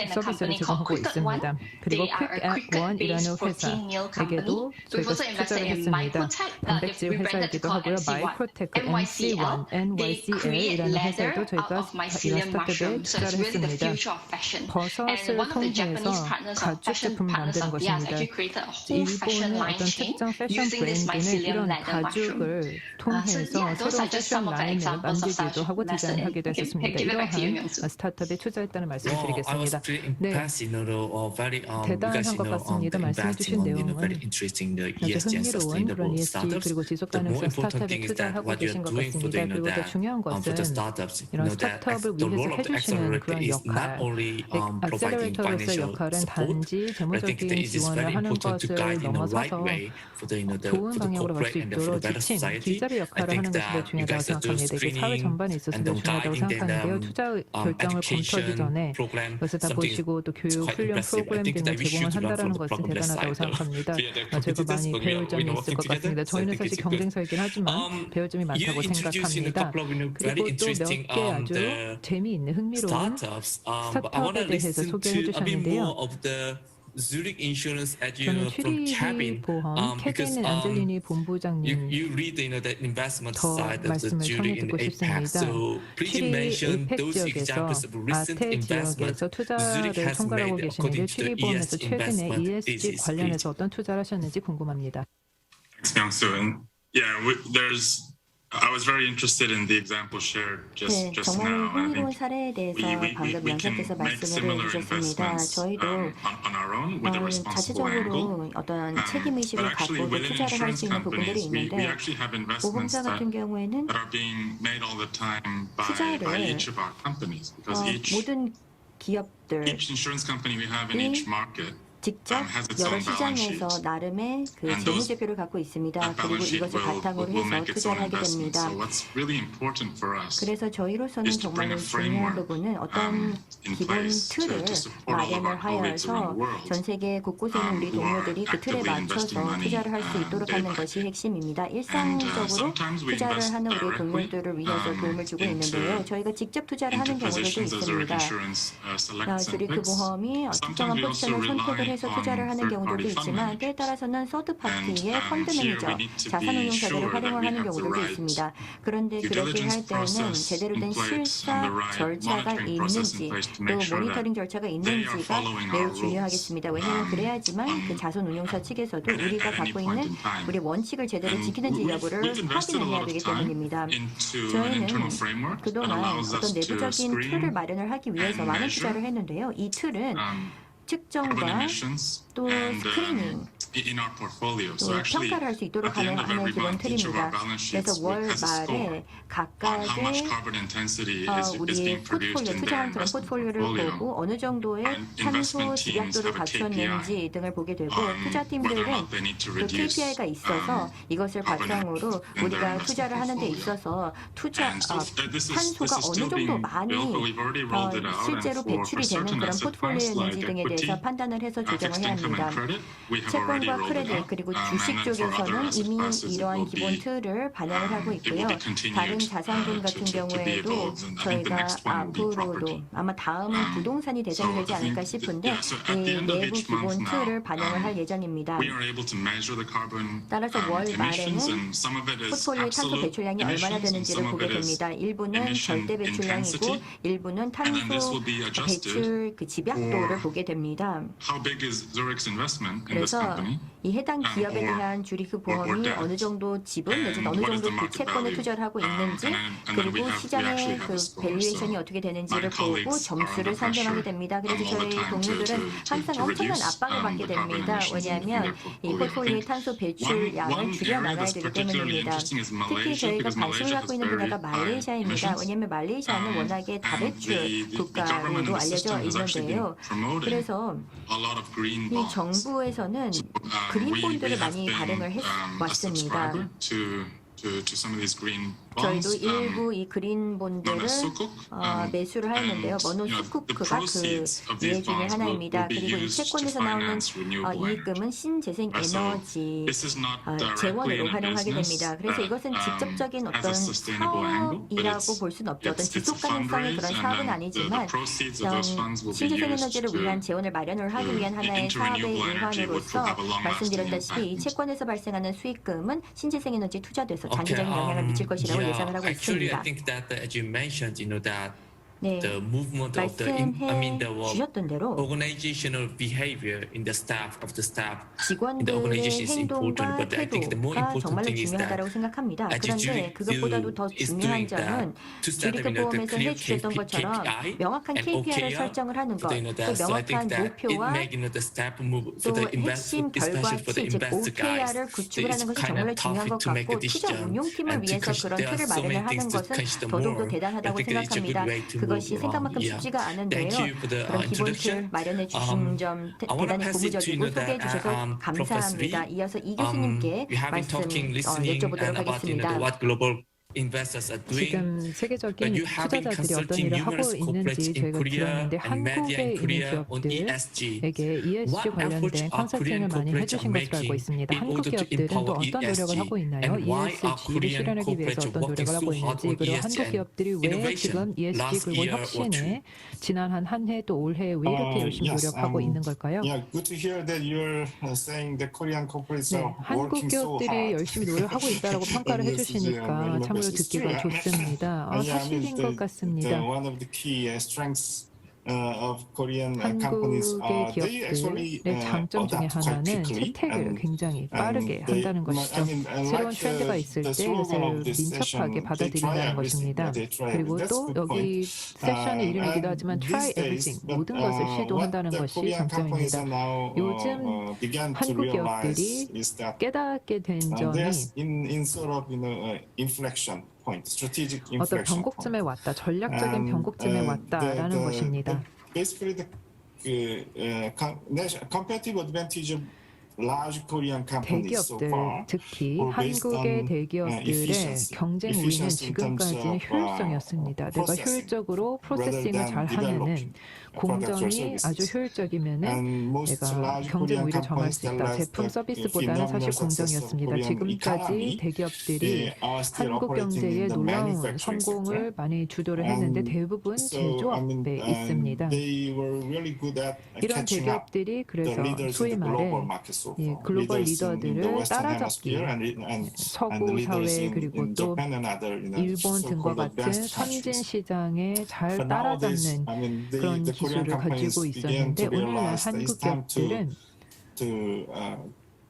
서비스를 제공하고 있습니다. 그리고 퀵@1이라는 회사에게도 저희가 투자를 했습니다. 단백질 회사이기도 하고요. 마이크로테크 NC1, NYCL이라는 회사에도 저희가 이런 스타트업에 투자를 했습니다. 버섯을 통해서 가죽 제품을 만드는 것입니다. 일본의 어떤 특정 패션 브랜드는 이런 가죽을 통해서 새로운 패션 라인을 만들기도 하고 디자인하기도 했었습니다. 이러한 스타트업에 투자했다는 말씀을 드리겠습니다. 네, 대단한 것 같습니다. 말씀해 주신 내용은 아주 흥미로운 그런 ESG 그리고 지속 가능성 스타트업에 투자하고 계신 것 같습니다. 그리고 더 중요한 것은 이런 스타트업을 위해서 해주시는 그런 역할, 액셀러레이터로서의 역할은 단지 재무적인 지원을 하는 것을 넘어서서 좋은 방향으로 갈 수 있도록 지침, 길잡이 역할을 하는 것이 더 중요하다고 생각합니다. 이게 사회 전반에 있어서 더 중요하다고 생각하는데요. 투자 결정을 검토하기 전에 그것을 다 보시고 또 교육, 훈련 프로그램 등을 제공을 한다는 것은 대단하다고 생각합니다. 제가 많이 배울 점이 있을 것 같습니다. 저희는 사실 경쟁사이긴 하지만 배울 점이 많다고 생각합니다. 그리고 또 몇 개 아주 재미있는 흥미로운 스타트업에 대해서 소개해 주셨는데요. 저는 츄리히 보험 캐빈 안젤리니 본부장님 더 말씀을 청해 듣고 싶습니다. 츄리 에이펙 지역에서 아태 지역에서 투자를 총괄하고 계시는데 츄리 보험에서 최근에 ESG 관련해서 어떤 투자를 하셨는지 궁금합니다. I was very interested in the example shared just now. 정말 흥미로운 사례에 대해서 방금 연사께서 말씀을 해주셨습니다. 저희도 자체적으로 어떤 책임의식을 갖고 투자를 할 수 있는 부분들이 있는데 보험사 같은 경우에는 투자를 모든 기업들이 직접 has its 여러 own balance 시장에서 sheet. 나름의 그 And 재무제표를 갖고 있습니다. That 그리고 balance sheet 이것을 바탕으로 will 해서 make its own 투자를 하게 investment. 됩니다. So what's really important for us 그래서 저희로서는 is to bring 정말로 a 중요한 framework 부분은 어떤 in 기본 place 틀을 to support all of 마련을 our colleagues around 하여서 the world 전 세계 곳곳에 있는 우리 who are 동료들이 그 틀에 actively investing 맞춰서 money, 투자를 할 수 있도록 day 하는 by 것이 day. 핵심입니다. And 일상적으로 sometimes we 투자를 invest 하는 우리 directly 동료들을 위해서 도움을 주고 into 있는데요. 저희가 직접 투자를 into 하는 경우들도 positions as Zurich 있습니다. Insurance selects and 주리크 picks. 보험이 특정한 Sometimes we also 포지션을 선택을 rely 해서 투자를 on 하는 경우들도 third-party fund 있지만 때에 managers. 따라서는 서드 And 파티의 펀드 here 매니저, we need to 자산운용사들을 be sure that 활용을 we 하는 have the 경우들도 right 있습니다. 그런데 due 그렇게 diligence 할 때는 process 제대로 된 in place and 실사 the right 절차가 monitoring process 있는지 in place to 또 make sure 모니터링 that 절차가 they are 있는지가 following 매우 our rules. 중요하겠습니다. 왜냐하면 그래야지만 그 자산운용사 측에서도 at 우리가 any 갖고 point 있는 in time. 우리 원칙을 제대로 And 지키는지 여부를 we've invested a 확인해야 lot of 되기 time 때문입니다. into an 저희는 internal framework that 그동안 allows 어떤 us to 내부적인 틀을 screen 마련을 하기 위해서 and 많은 measure 투자를 했는데요. 이 틀은 carbon 측정과 emissions 또 and 스크리닝 in our portfolio. 또 So actually, 평가를 할 수 있도록 at the end 하는 of every 기본 month, each of our 틀입니다. balance 그래서 sheets 월 has a score 말에 on how much 각각의 carbon intensity is 우리의 being produced 포트폴리오, in their 투자한 그런 investment 포트폴리오를 portfolio. 보고 어느 정도의 탄소 investment teams 집약도를 have a 갖췄는지 KPI 등을 보게 되고 on whether or 투자팀들은 not they need to 그 reduce KPI가 있어서 이것을 carbon 바탕으로 in their 우리가 investment 투자를 하는 데 portfolio. 있어서 투자 And so this 탄소가 is 어느 still 정도 being 많이 built, but we've already rolled it out. 실제로 And for 배출이 되는 certain 그런 asset class 포트폴리오였는지 like 등에 equity, 대해서 판단을 해서 조정을 fixed 해야 income 합니다. and credit, we have already 채권과 rolled it 크레딧 out. 그리고 And 주식 then for other 쪽에서는 asset 이미 classes, it 이러한 will 기본 be 틀을 반영을 하고 it will 있고요. be continued 다른 자산군 같은 to be 경우에도 evolved. And I think the 저희가 next one will be 앞으로도 property. 아마 다음은 부동산이 대상이 되지 I think 않을까 싶은데 yeah, so at the 이 end of 내부 each 기본 month 틀을 now, 반영을 할 예정입니다. we are able to measure the carbon 따라서 월 emissions, 말에는 and some of it is 포트폴리오의 탄소 absolute 배출량이 얼마나 emissions, and 되는지를 some of 보게 it is 됩니다. 일부는 emission 절대 배출량이고 intensity. 일부는 And then this 탄소 will be adjusted 배출 그 집약도를 for 보게 됩니다. how big is Zurich's investment in this 그래서 company. 이 해당 기업에 or- 대한 주리크 or 보험이 debt. 어느 정도 지분 내지는 어느 what is 정도 the 그 market 채권에 value. 투자를 하고 있는지 And then we 그리고 actually 시장의 have 그 a score. 밸류에이션이 So 어떻게 되는지를 my 보고 colleagues are 점수를 under 산정하게 pressure 됩니다. 그래서 all the 저희 time 동료들은 항상 to 엄청난 reduce, 압박을 받게 the carbon 됩니다. emissions in 왜냐하면 their 이 portfolio. 포트폴리오의 I think 탄소 배출량을 one 줄여나가야 area that's 되기 particularly 때문입니다. interesting is 특히 Malaysia, 저희가 because 관심을 Malaysia 갖고 has 있는 very 분야가 high 말레이시아입니다. emissions. 왜냐하면 말레이시아는 워낙에 And 다배출 the government 국가로도 and the 알려져 system has actually been 있는데요. promoting 그래서 a lot of green 이 bonds. 정부에서는 그린 we 본드를 have 많이 been 발행을 a 해왔습니다. subscriber to some of these green 저희도 bonds. 일부 이 그린 known 본드를 as sukuk. 매수를 하였는데요. And, 머노 you know, the 수쿠크가 그 proceeds of 예 these 중에 bonds 하나입니다. will be 그리고 이 used to 채권에서 나오는 finance renewable energy. 이익금은 신재생 So 에너지 this is not directly 재원으로 in a 활용하게 business 됩니다. 그래서 that 이것은 직접적인 has 어떤 a sustainable angle, but 사업이라고 볼 수는 없죠. 어떤 it's a 지속 가능성의 fundraise, 그런 and 사업은 then 아니지만 the proceeds of those funds will be 신재생 used 에너지를 to 위한 재원을 마련을 하기 위한 하나의 into 사업의 renewable energy, which will 일환으로서 have a long-lasting 말씀드렸다시피 이 impact. 채권에서 발생하는 수익금은 신재생 에너지에 투자돼서 Okay, 장기적인 영향을 미칠 것이라고 예상을 하고 actually, I 있습니다. think that as you mentioned, that 네, the movement of the 말씀해 주셨던 대로 organizational behavior in the staff of the staff in the 직원들의 organization is important, 행동과 but I think the more 태도가 important 정말로 thing is that 중요하다고 생각합니다. as 그런데 Zurich 그것보다도 더 is 중요한 doing 점은 that to start 주리크 the 보험에서 clear 해주셨던 것처럼 KPI 명확한 and KPI를 OKR, 설정을 하는 것, 또 so I think 명확한 that it 목표와 make the staff move 또 for the 핵심 especially for the 결과치, 즉 investor guys. OKR을 구축을 It's 하는 것이 kind 정말로 of 중요한 tough 것 to make a 같고 투자 decision. 운용팀을 And 위해서 because 그런 there are 틀을 so many 마련을 하는 things to 것은 consider 더더욱더 more. 대단하다고 I think it's a good 생각합니다. way to 그것이 move 생각만큼 on. 쉽지가 않은데요. Thank you for the 그런 기본 틀 introduction. 마련해 주신 점 I wanna 대단히 pass it to 고무적이고 that, 소개해 주셔서 Professor 감사합니다. Lee. 이어서 이 교수님께 We have been 말씀 talking, listening, 여쭤보도록 and about 하겠습니다. what global investors are doing. 지금 But 세계적인 you have been 투자자들이 어떤 consulting 일을 하고 numerous corporates 있는지 in 저희가 Korea 들었는데 and media in 한국에 있는 Korea on ESG. 기업들에게 ESG What efforts 관련된 are 컨설팅을 Korean 많이 corporates 해주신 are 것으로 알고 making 있습니다. in 한국 order to 기업들은 또 empower 어떤 노력을 ESG? 하고 있나요? And why are ESG를 Korean 실현하기 위해서 corporates 어떤 노력을 working 하고 so hard 있는지 on 그리고 ESG 한국 and 기업들이 왜 innovation 지금 ESG last 그리고 year or two? 혁신에 지난 한 해 또 올해 왜 이렇게 열심히 Yes, 노력하고 있는 걸까요? Yeah, good to hear that you're saying the Korean corporates 네, are 한국 working so 기업들이 hard. 열심히 노력하고 있다라고 평가를 해주시니까 참으로 듣기가 좋습니다. 사실인 것 같습니다. One of the key strengths of Korean companies 한국의 they actually 기업들의 장점 중에 adapt quite 하나는 quickly 채택을 and 굉장히 빠르게 they- 한다는 것이죠. I mean, 새로운 like, 트렌드가 있을 때 the slogan 그것을 of this 민첩하게 session, they try 받아들인다는 everything. 것입니다. They try 그리고 everything. That's 또 a good 여기 point. 세션의 이름이기도 하지만 And try these days, everything, but, 모든 것을 시도한다는 what the 것이 Korean companies 장점입니다. are now 요즘 began to 한국 realize 기업들이 is that 깨닫게 된 점이 there's in sort of inflection point, strategic 어떤 inflection 변곡점에 point. 왔다, 전략적인 And, 변곡점에 왔다라는 것입니다. basically the competitive advantage of large Korean companies so 대기업들, far 특히 were based 한국의 on 대기업들의 efficiency. 경쟁 우위는 Efficiency in terms 지금까지는 of, 효율성이었습니다. 내가 processing 효율적으로 프로세싱을 rather 잘 than 하면은 developing 공정이 아주 효율적이면은 And most 내가 large 경쟁 Korean 우위를 점할 companies 수 tell 있다. us 제품 that 서비스보다는 사실 phenomenal success of 공정이었습니다. Korean 지금까지 economy 대기업들이 are still 한국 operating 경제의 in the 놀라운 manufacturing 성공을 sector. 많이 주도를 했는데 And 대부분 So, I mean, 제조업에 있습니다. they were really good at 이런 catching up 대기업들이 the 그래서 leaders 소위 in the global 말해 market so 예, far. 글로벌 Leaders in the 리더들을 Western 따라잡기, hemisphere and 서구 leaders 사회 in 그리고 또 Japan and other 일본 등과 so-called 같은 advanced 선진 countries. 시장에 잘 But nowadays, 따라잡는 I mean, 그런 the Korean 기술을 companies 가지고 began 있었는데 to 오늘날 realize that it's 한국 time 기업들은 to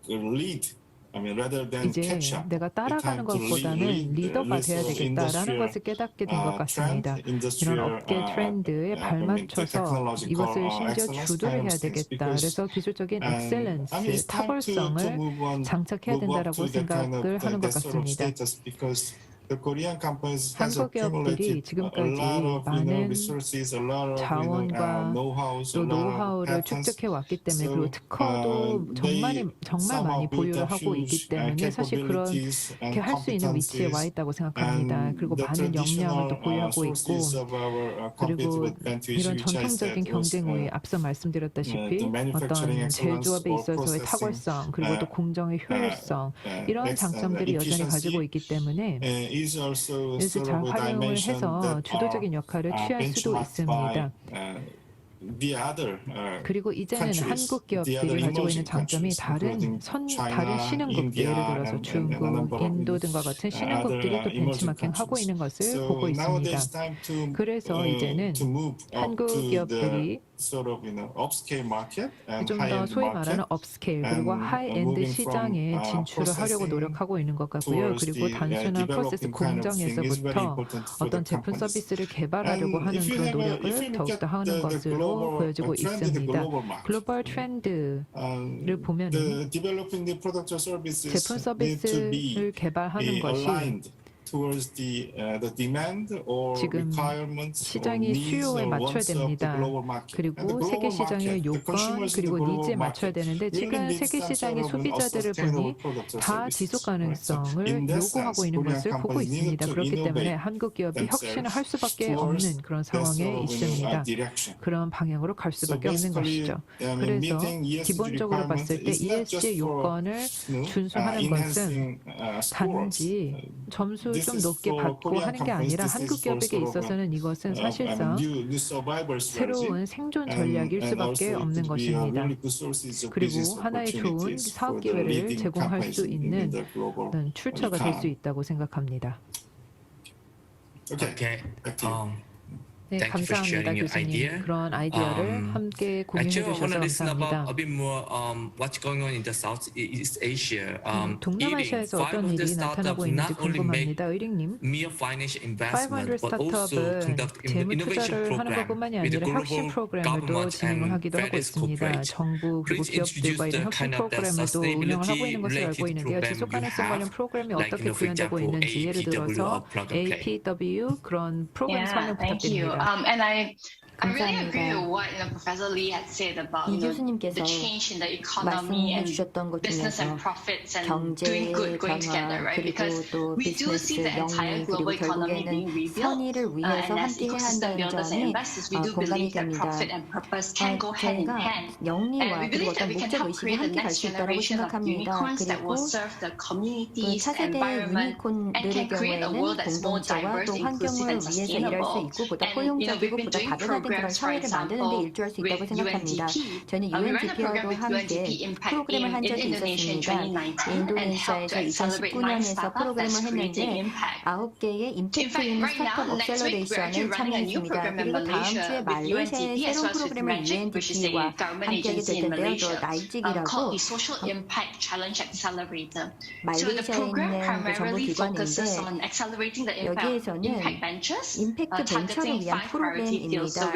lead. I mean, rather than 이제 catch up. 내가 It's 따라가는 time to 것보다는 lead 리더가 this 돼야 되겠다라는 industrial 것을 깨닫게 된 것 같습니다. trend, industrial, 이런 업계 트렌드에 I mean, the 발맞춰서 technological 이것을 심지어 excellence 주도를 kind of 해야 things. 되겠다. 그래서 기술적인 I mean, 엑셀런스, it's time to 탁월성을 move on, 장착해야 move up 된다라고 to the kind of 생각을 하는 것 that sort of 같습니다. status because the Korean companies has 한국 기업들이 accumulated a 지금까지 lot of 많은 resources, a lot of 자원과 know-hows, 또 a lot of 노하우를 patents. 축적해 왔기 때문에 So, 그리고 특허도 정말 somehow 많이 built 보유를 up 하고 있기 huge 때문에 사실 capabilities and 그렇게 할 수 있는 위치에 와 competencies. 있다고 생각합니다. 그리고 The 많은 역량을 또 traditional 보유하고 있고 sources of our 그리고 competitive advantage, 이런 which I 전통적인 said was 경쟁 우위 앞서 the 말씀드렸다시피 manufacturing 어떤 excellence 제조업에 or 있어서의 processing 탁월성 그리고 또 공정의 효율성 이런 장점들이 여전히 가지고 있기 때문에 is also 이것을 잘 sort of a 활용을 dimension 해서 that 주도적인 역할을 are 취할 수도 benchmarked by 있습니다. the other 그리고 이제는 countries, 한국 the other 기업들이 가지고 있는 emerging 장점이 countries, including 다른 China, 신흥국들, India, 예를 들어서 and a 중국, number of 인도 등과 같은 신흥국들이 또 other emerging 벤치마킹 하고 countries. 있는 것을 So 보고 있습니다. nowadays time 그래서 이제는 to move up 한국 to the 기업들이 sort of upscale market and 좀 더 high-end 소위 market. 말하는 업스케일 그리고 and 하이엔드 moving 시장에 from, 진출을 하려고 processing 노력하고 있는 것 같고요. towards 그리고 the, 단순한 프로세스 developing kind of thing is very 공정에서부터 important for 어떤 the 제품 companies. 서비스를 개발하려고 And 하는 if you 그런 have a- if 노력을 you look 더욱더 at 하는 the 것으로 global 보여지고 trend in the 있습니다. global market, 글로벌 트렌드를 보면은 the developing the products or services 제품 need to be 서비스를 개발하는 것이 aligned towards the demand or 지금 requirements 시장이 or needs 수요에 or 맞춰야 wants of the 됩니다. global market. And the 그리고 세계 global 시장의 market, the 요건 consumers in the 그리고 global 니즈에 맞춰야 market 되는데 really 지금 needs 세계 some 시장의 sort of 소비자들을 sustainable 보니 products or 다 services. 지속 가능성을 In that 요구하고 sense, 있는 Korean 것을 보고 companies need 있습니다. to 그렇기 때문에 innovate 한국 기업이 혁신을 할 수밖에 towards 없는 그런 that sort 상황에 of 있습니다. direction. 그런 방향으로 갈 So 수밖에 없는 basically, 것이죠. I mean, 그래서 meeting ESG 기본적으로 requirements 봤을 때 is not just ESG for, 요건을 준수하는 것은 enhancing scores. 단지 점수 This 좀 is 높게 for 받고 Korean 하는 게 companies, 아니라 this is 한국 for 기업에게 sort of 있어서는 이것은 사실상 new survival strategy. 새로운 생존 전략일 And 수밖에 also it 없는 could be a 것입니다. really good sources of 그리고 business 하나의 좋은 opportunities 사업 for the 기회를 leading 제공할 companies 수 in 있는 the global 그런 출처가 될 수 economy. 있다고 생각합니다. Okay, Okay. back to you. 네, Thank you for 감사합니다, sharing your 교수님. idea. 그런 아이디어를 함께 공유해 Actually, I want 주셔서 to listen about 감사합니다. a bit more what's going on in the Southeast Asia. 동남아시아에서 어떤 일이 나타나고 있는지 궁금합니다. 의링님, mere financial 500 investment, but also 스타트업은 conduct 재무 innovation 투자를 하는 program 것뿐만이 with 아니라 혁신 global 프로그램을 또 government 진행을 and 하기도 하고 various 있습니다. corporates. 정부 그리고 Please introduce 기업들과 이런 the 혁신 kind of the 프로그램을 또 운영을 하고 있는 것을 알고 sustainability 있는데요. program 지속 you 가능성 관련 have, 프로그램이 like, 어떻게 for 구현되고 example, 있는지 예를 들어서 APW program. APW 그런 프로그램 설명 Thank you. 부탁드립니다. And I really agree 감사합니다. with what Professor Lee had said about 이 the 교수님께서 change in the economy 말씀해 and 주셨던 것 business 중에서 and profits and 경제 doing good going 강화 together, right? 그리고 Because 또 we do 비즈니스 see the entire 영리 global 그리고 economy being 결국에는 rebuilt. 선의를 위해서 And as 함께 해야 ecosystem 한다는 builders and 점이 investors, we do 공감이 believe that 됩니다. profit and purpose can go hand in 저희가 hand. And 영리와 we 그리고 believe that 어떤 we can 목적 help 의식이 create the 함께 갈 next 수 있다고 generation of 생각합니다. unicorns that 그리고 will serve the 그 communities, 차세대 environment, and 유니콘들의 can create a world 경우에는 that's more 공동체와 diverse, 또 inclusive, 환경을 and 위해서 일할 수 sustainable. 있고 보다 And we've 포용적이고 been 보다 doing 바르다는 그런 programs, for 사회를 만드는 데 example, 일조할 수 있다고 with 생각합니다. UNDP. 저는 We ran a UNDP와도 program with 함께 UNDP Impact 프로그램을 한 in 적이 Indonesia in 있었습니다. 2019 and helped 인도네시아에서 to accelerate 9 2019년에서 startups 프로그램을 that's creating 했는데 impact. 9개의 In 임팩트 fact, 있는 right now, 스타트업 next week, we're actually 억셀러레이션을 running a new 참여했습니다. program in 그리고 다음 주에 Malaysia with 말레이시아의 UNDP as 새로운 well as with 프로그램을 Magic, which is UNDP와 a government 함께하게 agency 될 in 텐데요. 또 Malaysia, 나이직이라고 called the Social Impact Challenge Accelerator. So the 말레이시아에 program 있는 그 정부 primarily focuses 기관인데 on accelerating the impact 여기에서는 impact ventures, 임팩트 벤처를 targeting 위한 5 priority fields. 프로그램입니다. So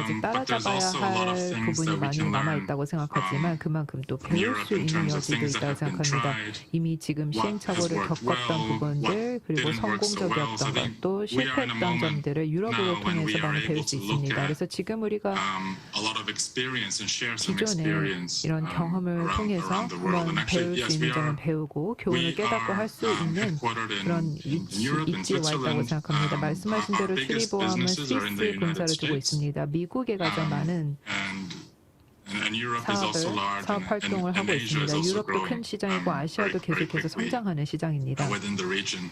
아직 But there's 따라잡아야 also a lot of 할 things 부분이 that we 많이 can 남아 learn 있다고 생각하지만 그만큼 또 배울 Europe 수 in 있는 terms of 여지도 things that 있다고 have been 생각합니다. tried, 이미 지금 what has 시행착오를 worked 겪었던 well, 부분들 what 그리고 didn't work so well. So 성공적이었던 I think 것도 we are in a 실패했던 moment 점들을 유럽으로 now when 통해서 we are 많이 배울 able 수 to look 있습니다. at 그래서 지금 우리가 a lot of experience and share some 기존의 experience 이런 경험을 통해서 around the world. And 한번 배울 actually, 수 yes, we 있는 점을 are 배우고 교훈을 깨닫고 할 수 있는 headquartered 그런 in Europe, in 입지에 와 있다고 Switzerland. 생각합니다. 말씀하신 대로 Our biggest 수리보험은 businesses are in the 스위스에 United 본사를 두고 States. 있습니다. 미국에 가장 많은 And And Europe is also large, 사업 활동을 하고 and Asia is 있습니다. also 유럽도 큰 growing 시장이고 아시아도 very 계속해서 quickly 성장하는 시장입니다. within the region.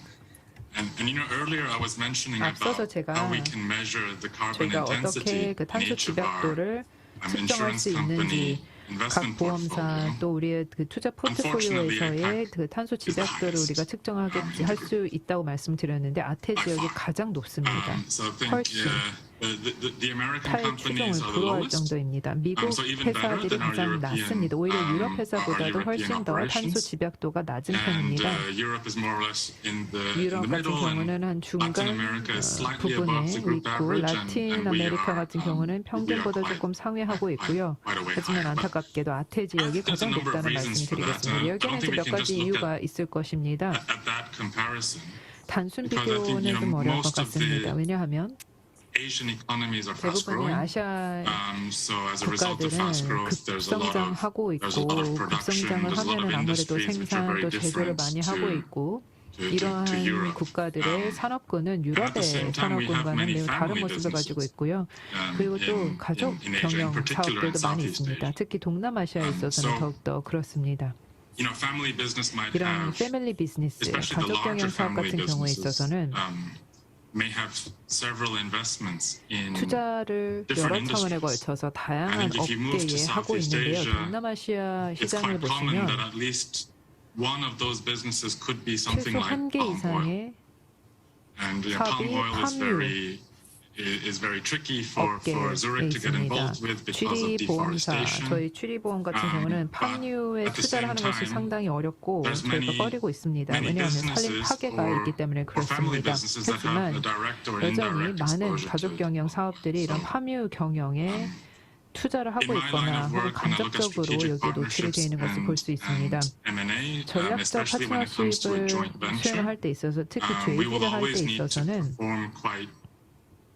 And earlier I was mentioning 앞서서 about 제가 how we can measure the carbon 저희가 intensity 어떻게 그 in 탄소 each of our 집약도를 측정할 insurance 수 있는지 company 각 investment 보험사 portfolio. 또 우리의 그 투자 포트폴리오에서의 그 탄소 집약도를 우리가 측정하게 할 수 있다고 말씀드렸는데 아태 지역이 가장 높습니다. So I think 훨씬 the American 타의 companies 추종을 are the 불허할 lowest. 정도입니다. 미국 So even better 회사들이 than our 가장 European, 낮습니다. 오히려 유럽 회사보다도 our 훨씬 European 더 탄소 operations. 집약도가 낮은 And 편입니다. Europe is more or less in the 유럽 같은 middle, and 경우는 한 중간 Latin America is slightly 부분에 above the group 있고 average, 라틴 and we 아메리카 are 같은 경우는 평균보다 조금 상회하고 있고요. 하지만 안타깝게도 아태 지역이 가장 높다는 말씀드리겠습니다. 여기에는 이제 몇 가지 이유가 있을 것입니다. at that comparison. 단순 Because I think, 비교는 좀 어려울 것 most of 같습니다. the 왜냐하면 Asian economies are fast 대부분의 growing. 아시아 So as a result of 국가들은 fast growth, there's a lot 급성장하고 of production, 급성장을 there's a lot of 하면은 아무래도 industries which are very 생산도 제조를 different 많이 하고 있고 to 이러한 Europe. 국가들의 산업군은 at the 유럽의 same time, we have 산업군과는 many 매우 다른 family 모습을 가지고 businesses. 있고요. 그리고 또 가족 in Asia, in 경영 particular in 사업들도 많이 Southeast 있습니다. Asia. 특히 동남아시아에 있어서는 so 더욱더 그렇습니다. Family business might 이런 have, 패밀리 비즈니스, especially the 가족 larger 경영 사업 family 같은 경우에 businesses, 있어서는 may have several investments in 투자를 여러 different 차원에 industries. 걸쳐서 다양한 I think if you move to 업계에 하고 Southeast 있는데요. Asia, 동남아시아 it's 시장을 quite common 보시면 that at least one of those businesses could be something 최소 like 한 개 palm oil. 이상의 And 사업이 palm oil 파뮤 is very tricky for 업계에 Zurich to get 있습니다. involved with because of 취리보험사, deforestation. 저희 취리보험 같은 경우는 파뮤에 at the 투자를 same 하는 것이 time, 상당히 어렵고 there's 저희가 꺼리고 있습니다. many 왜냐하면 산림 businesses 파괴가 or 있기 때문에 family 그렇습니다. businesses that have 하지만 a direct or 여전히 indirect 많은 exposure to 가족 it. 경영 사업들이 이런 So, 파뮤 경영에 투자를 하고 in my line 있거나 of 혹은 work, when I look at 간접적으로 strategic 여기에 노출이 되어 있는 것을 볼 수 있습니다. M&A, 전략적 especially when it comes to a 파트너십을 joint 수행을 venture, 할 때 있어서 특히 we will JV를 할 때 always need to 있어서는 perform quite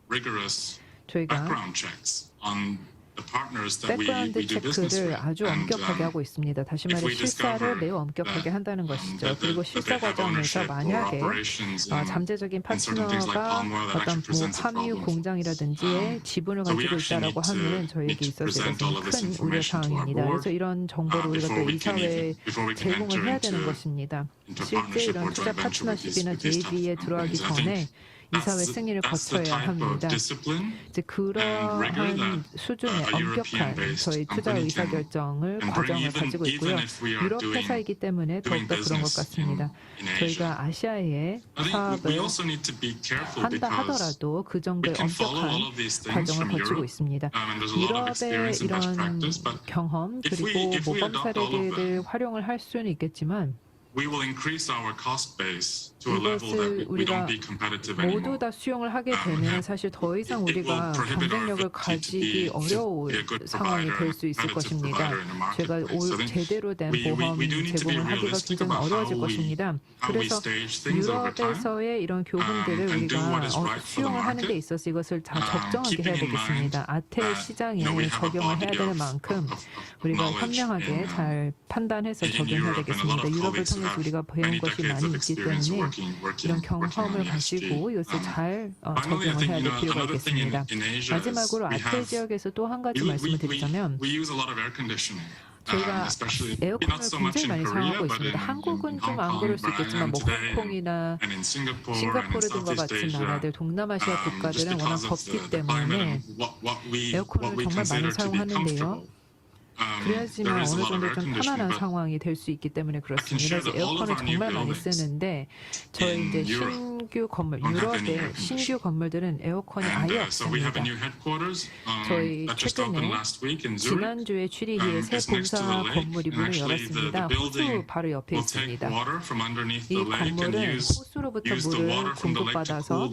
rigorous 저희가 background checks on the partners that we 백그라운드 do business 체크를 with. 아주 And, 엄격하게 하고 있습니다. 다시 if 말해 we 실사를 discover 매우 엄격하게 한다는 것이죠. 그리고 that 실사 they have 과정에서 ownership or 만약에 operations in 잠재적인 in certain things like 파트너가 palm oil that 어떤 actually presents a 파뮤 problem. 공장이라든지의 지분을 So we 가지고 actually 있다라고 need 하면은 to 저에게 있어서 present all of this 이것은 큰 우려 information to our 사항입니다. board, 그래서 이런 정보를 우리가 또 이사회에 before we can 제공을 enter 해야 되는 into 것입니다. into 실제 partnership 이런 or 투자 joint venture with 파트너십이나 these types JV에 of 들어가기 companies. I 전에 think 이사회 승인을 that's the 거쳐야 type of 합니다. discipline 이제 and rigor 그러한 that 수준의 a 엄격한 European-based 저희 투자 company 의사 can 결정을 bring 과정을 even 가지고 있고요. if we are 유럽 doing 회사이기 때문에 더욱더 그런 것 business 같습니다. in Asia. 저희가 아시아에 I think 사업을 we also need to be careful 한다 because 하더라도 그 정도의 we can follow all 엄격한 of these things 과정을 from 거치고 Europe. 있습니다. And there's a lot of 유럽의 experience and best 이런 practice, but 경험 if 그리고 we 모범 adopt all of 사례들을 활용을 할 수는 있겠지만 we will increase our cost base to a level that 이것을 we 우리가 don't be competitive 모두 anymore. 다 수용을 하게 되면 사실 더 이상 우리가 경쟁력을 가지기 어려울 상황이 될 수 있을 것입니다. 제가 제대로 된 보험 제공을 하기가 굉장히 어려워질 것입니다. 그래서 유럽에서의 이런 교훈들을 우리가 수용을 하는 데 있어서 이것을 다 적정하게 해야 되겠습니다. 아태 시장에 적용을 해야 되는 만큼 우리가 현명하게 잘 판단해서 적용해야 되겠습니다. 유럽을 통해서 우리가 배운 것이 많이 있기 때문에 이런 경험을 가지고 이것을 잘 적용을 해야 될 필요가 있겠습니다. 마지막으로 아태 지역에서 또 한 가지 말씀을 드리자면 저희가 에어컨을 굉장히 많이 사용하고 있습니다. 한국은 좀 안 그럴 수 있겠지만 뭐 홍콩이나 싱가포르 등과 같은 나라들 동남아시아 국가들은 워낙 덥기 때문에 에어컨을 정말 많이 사용하는데요. 그래야지만 어느 정도 좀 편안한 상황이 될 수 있기 때문에 그렇습니다. 그래서 에어컨을 정말 많이 쓰는데 저희 이제 신규 건물, 유럽의 신규 건물들은 에어컨이 아예 없습니다. 저희 최근에 지난주에 취리히의 새 본사 건물이 문을 열었습니다. 호수 바로 옆에 있습니다. 이 건물은 호수로부터 물을 공급받아서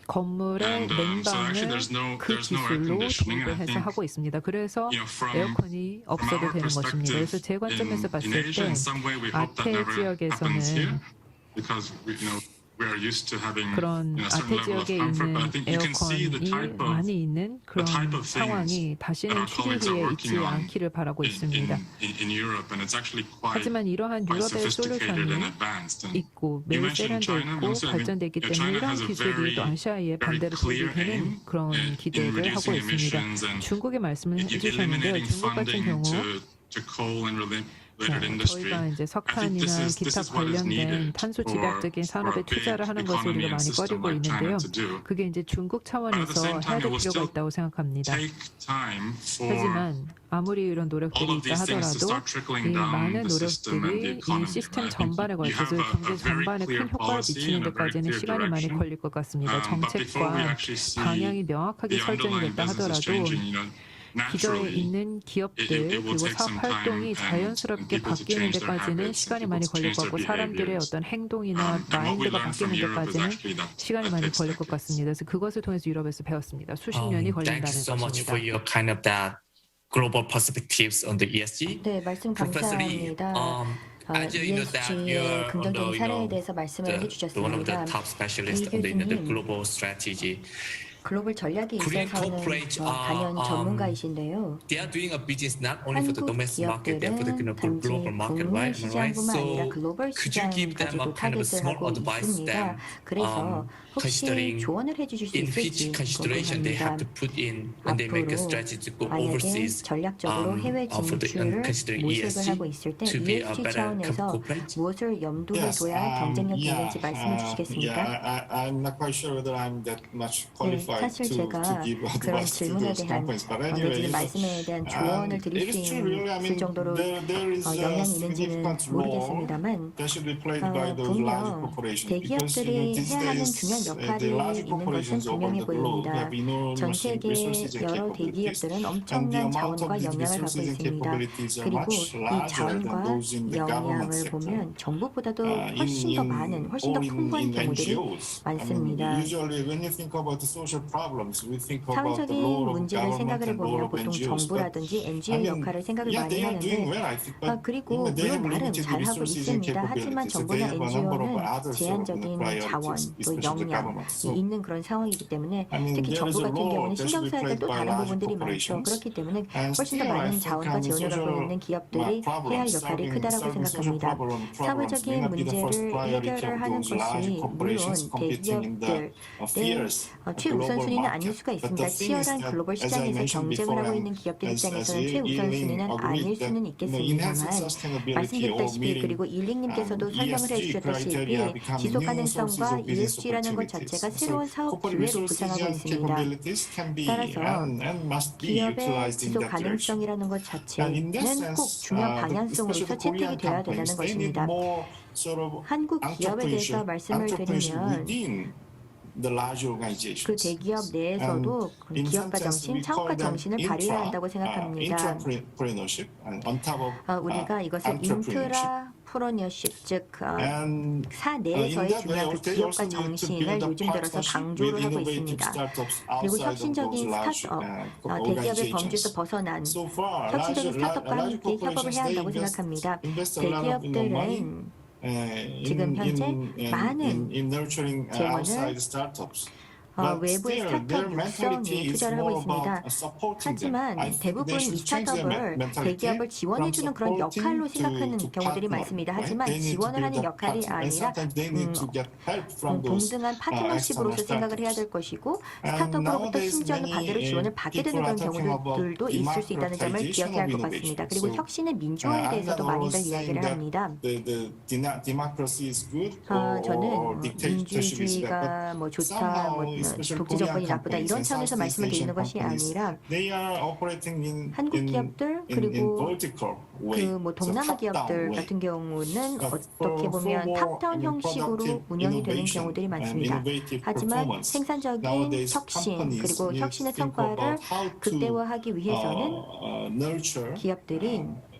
건물의 냉방을 그 기술로 도입을 해서 하고 있습니다. 그래서 에어컨이 없어도 되는 것입니다. 그래서 제 관점에서 봤을 때 아태 지역에서는 we are used to having 그런 a certain 아태 level of 지역에 comfort, but I 있는 think you can see the type 에어컨이 of 많이 있는 그런 type of things 상황이 다시는 that our colleagues are 추리기에 working 있지 on 않기를 바라고 있습니다. in Europe, and it's actually quite 하지만 이러한 유럽의 sophisticated and 솔루션이 advanced. And 있고 you 매우 mentioned 세련되어 China, 있고 also, I mean, 발전되기 때문에 China 이런 has a 기술이 very, 또 아시아에 very 반대로 clear 도입되는 aim 그런 in 기대를 하고 reducing 있습니다. emissions and 중국의 말씀을 해주셨는데요. eliminating 중국 같은 funding 경우 to coal and related industry. 저희가 이제 석탄이나 기타 관련된 탄소 집약적인 산업에 투자를 하는 것을 우리가 많이 꺼리고 있는데요. 그게 이제 중국 차원에서 해야 될 필요가 있다고 생각합니다. 하지만 아무리 이런 노력들이 있다 하더라도 이 많은 노력들이 이 시스템 전반에 걸쳐서 경제 전반에 큰 효과를 미치는 데까지는 시간이 많이 걸릴 것 같습니다. 정책과 방향이 명확하게 설정이 됐다 하더라도 기저에 있는 기업들 그리고 사업 활동이 자연스럽게 바뀌는 데까지는 시간이 많이 걸릴 거고 사람들의 어떤 행동이나 마인드가 바뀌는 데까지는 시간이 많이 걸릴 것 같습니다. 그래서 그것을 통해서 유럽에서 배웠습니다. 수십 년이 걸린다는 Thanks so much 것입니다. for your kind of that global perspectives on the ESG. 네, 말씀 Professor Lee, 감사합니다. as you know that you ESG의 are on the, 긍정적인 사례에 대해서 말씀을 one of the 해주셨습니다. top specialists on the 교수님, global strategy. 글로벌 전략에 Korean 있어서는 corporate, 단연 전문가이신데요. They are doing a business not only for the 한국 domestic market, but for the 기업들은 global 단지 market, 국내 right? 시장뿐만 아니라 So 글로벌 could you give them a 시장까지도 kind of a 타겟을 small 하고 advice 있습니다. then, 그래서 혹시 considering 조언을 해주실 수 in which 있을지 consideration they have 궁금합니다. to put in when they make a 앞으로 strategy to go 만약에 overseas 전략적으로 해외 for the 진출을 considering 모색을 ESG 하고 있을 때 to be a ESG better 차원에서 corporate? 무엇을 염두에 둬야 할 경쟁력이 있는지 말씀해 주시겠습니까? I'm not quite sure whether I'm that much 네, qualified 사실 to 제가 give 그런 advice to 질문에 those 대한 companies. But 내지는 anyway, 말씀에 대한 조언을 드릴 it 수 is true, really. I 있을 mean, 정도로 there is a 역량이 있는지는 significant role 모르겠습니다만 that should be played by those large 분명 corporations. Because 대기업들이 these 해야 하는 days, 중요한 역할이 the large 있는 것은 corporations over 분명해 the globe 보입니다. have enormous 전 세계 resources and 여러 capabilities. 대기업들은 And the 엄청난 amount of 자원과 these 역량을 갖고 resources and 있습니다. capabilities are 그리고 much 이 larger than 자원과 those in the government 역량을 sector. 보면 정부보다도 훨씬 더 많은, 훨씬 더 풍부한 경우들이 NGOs. 많습니다. I mean, usually when you think about the social problems, we think about the 사회적인 role of 문제를 government 생각을 and role 해보면 of 보통 NGOs. But 정부라든지 NGO의 역할을 생각을 yeah, 많이 they are doing 하는데 well, I think. But 그리고 they have 물론 나름 limited 잘하고 resources and 있습니다. 하지만 capabilities. So 정부나 they have a number of NGO는 other sort of 제한적인 자원 priorities, 또 especially the 역량이 government. So 있는 그런 상황이기 때문에 I mean, 특히 there is 정부 a 같은 role 경우는 that 신경 should be 써야 될 played 또 by 다른 large 부분들이 많죠. corporations. 그렇기 때문에 And 훨씬 더 still, I 많은 think 자원과 the 지원을 갖고 social 있는 기업들이 해야 할 역할이 크다라고 생각합니다. 사회적인 문제를 해결을 하는 것이 물론 대기업들의 최우선순위는 아닐 수가 있습니다. 치열한 글로벌 시장에서 경쟁을 하고 있는 기업들 입장에서는 최우선순위는 아닐 수는 있겠습니다만 말씀드렸다시피 그리고 일링님께서도 설명을 해주셨다시피 지속 가능성과 ESG라는 것 자체가 새로운 사업 기회를 구상하고 있습니다. 따라서 기업의 지속 가능성이라는 것 자체는 꼭 중요한 방향성으로서 채택이 되어야 된다는 것입니다. 한국 기업에 대해서 말씀을 드리면 그 대기업 내에서도 기업가 정신, 창업가 정신을 발휘해야 한다고 생각합니다. 우리가 이것을 인트라프로니어십, 즉 사내에서의 중요한 그 기업가 정신을 요즘 들어서 강조를 하고 있습니다. 그리고 혁신적인 스타트업, 대기업의 범주에서 벗어난 혁신적인 스타트업과 함께 협업을 해야 한다고 생각합니다. 대기업들은 지금 현재 많은 재원을 외부의 스타트업 육성에 투자를 하고 있습니다. 하지만 대부분 이 스타트업을 대기업을 지원해주는 그런 역할로 생각하는 경우들이 많습니다. 하지만 지원을 하는 역할이 아니라 동등한 파트너십으로서 생각을 해야 될 것이고 스타트업으로부터 심지어는 반대로 지원을 받게 되는 그런 경우들도 있을 수 있다는 점을 기억해야 할 것 같습니다. 그리고 혁신의 민주화에 대해서도 많이들 이야기를 합니다. 저는 민주주의가 좋다, 독재 정권이 나쁘다 이런 차원에서 말씀을 드리는 것이 아니라 한국 기업들 그리고 동남아 기업들 같은 경우는 어떻게 보면 탑다운 형식으로 운영이 되는 경우들이 많습니다. 하지만 생산적인 혁신 그리고 혁신의 성과를 극대화하기 위해서는 기업들이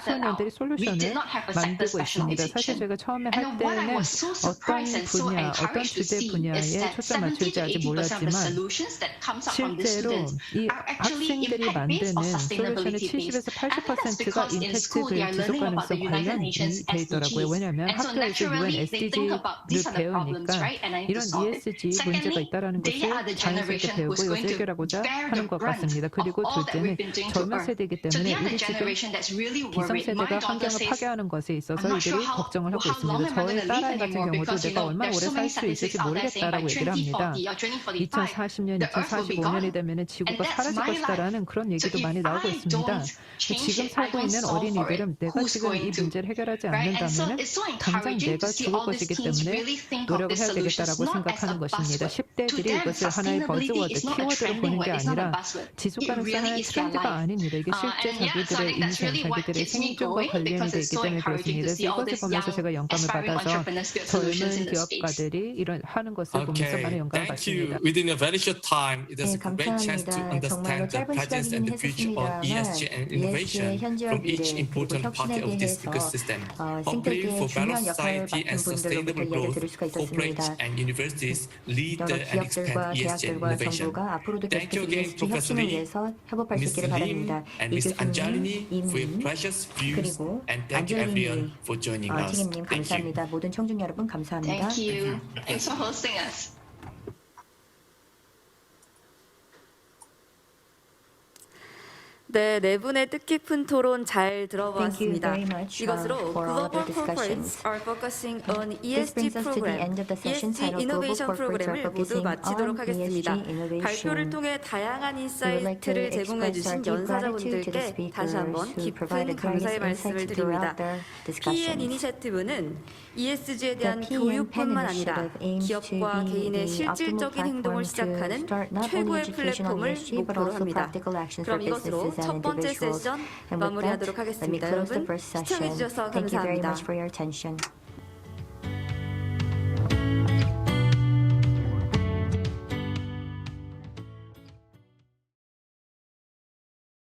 started out. 청소년들이 솔루션을 만들고 있습니다. 사실 제가 처음에 할 때는 어떤 분야, 어떤 주제 분야에 초점 맞출지 아직 몰랐지만 실제로 이 학생들이 만드는 솔루션의 70에서 80%가 임팩트 그린 지속 가능성 관련이 돼 있더라고요. 왜냐하면 학교에서 UN SDG를 배우니까 이런 ESG 문제가 있다는 것을 자연스럽게 배우고 이것을 해결하고자 하는 것 같습니다. 그리고 둘째는 젊은 세대이기 때문에 우리 지금 기성세대가 환경을 파괴하는 것에 있어서 이들이 걱정을 하고 있습니다. 저의 딸아이 같은 경우도 내가 얼마나 오래 살 수 있을지 모르겠다라고 얘기를 합니다. 2040년, 2045년이 되면 지구가 사라질 것이다라는 그런 얘기도 많이 나오고 있습니다. 지금 살고 있는 어린이들은 내가 지금 이 문제를 해결하지 않는다면 당장 내가 죽을 것이기 때문에 노력을 해야 되겠다라고 생각하는 것입니다. 10대들이 이것을 하나의 버즈워드, 키워드로 보는 게 아니라 지속 가능성 하나의 트렌드가 아닙니다. 이게 실제 자기들의 인생, 자기들의 생존과 관련이 되어 있기 때문에 그렇습니다. 그래서 이것을 보면서 제가 영감을 받아서 젊은 기업가들이 이런 하는 것을 보면서 많은 영감을 받습니다. Within a very short time, it is 네, a great chance to 감사합니다. 정말로 understand the 짧은 present and the future of 시간이긴 ESG and innovation ESG의 현재와 from each 미래 그리고 important party of this 혁신에 ecosystem. 대해서 Hopefully, 생태계에 for better 중요한 역할을 society and 맡은 sustainable 분들로부터 이야기를 growth, 들을 수가 corporates 있었습니다. and universities lead 여러 and expand 기업들과 ESG and 대학들과 innovation. 정부가 앞으로도 Thank you 계속해서 again, ESG Professor 혁신을 Lee, 위해서 협업할 수 Ms. 있기를 Lim, 바랍니다. and 이 Ms. 교수님, Anjalini for your 이민, precious views, 그리고 and thank you everyone 안젤리니 for joining us. 책임님 Thank you. 감사합니다. 모든 청중 여러분 감사합니다. Thank you. Thanks for hosting us. 네, 네 분의 뜻깊은 토론 잘 들어봤습니다. Thank you very much, 이것으로 for all of Global the Corporates discussions. are focusing on This ESG brings us to the program, end of the session ESG titled Global Innovation Corporates are 프로그램을 모두 focusing 마치도록 on 하겠습니다. ESG innovation. 발표를 통해 다양한 We would like to 인사이트를 제공해 express our 주신 deep gratitude to the 연사자분들께 speakers 다시 한번 who 깊은 provided 감사의 various 말씀을 insights 드립니다. throughout their PN discussions. 이니셔티브는 ESG에 대한 The PN 교육뿐만 아니라 initiative aims to 기업과 be 개인의 the 실질적인 optimal 행동을 platform to 시작하는 start not only 최고의 education on 플랫폼을 ESG but 목표로 also 합니다. practical actions 그럼 for 이것으로 businesses and 첫 번째 individuals. 세션 And with 마무리하도록 that, let me 하겠습니다. close the 여러분 first 시청해 session. 주셔서 Thank you very 감사합니다. much for your attention.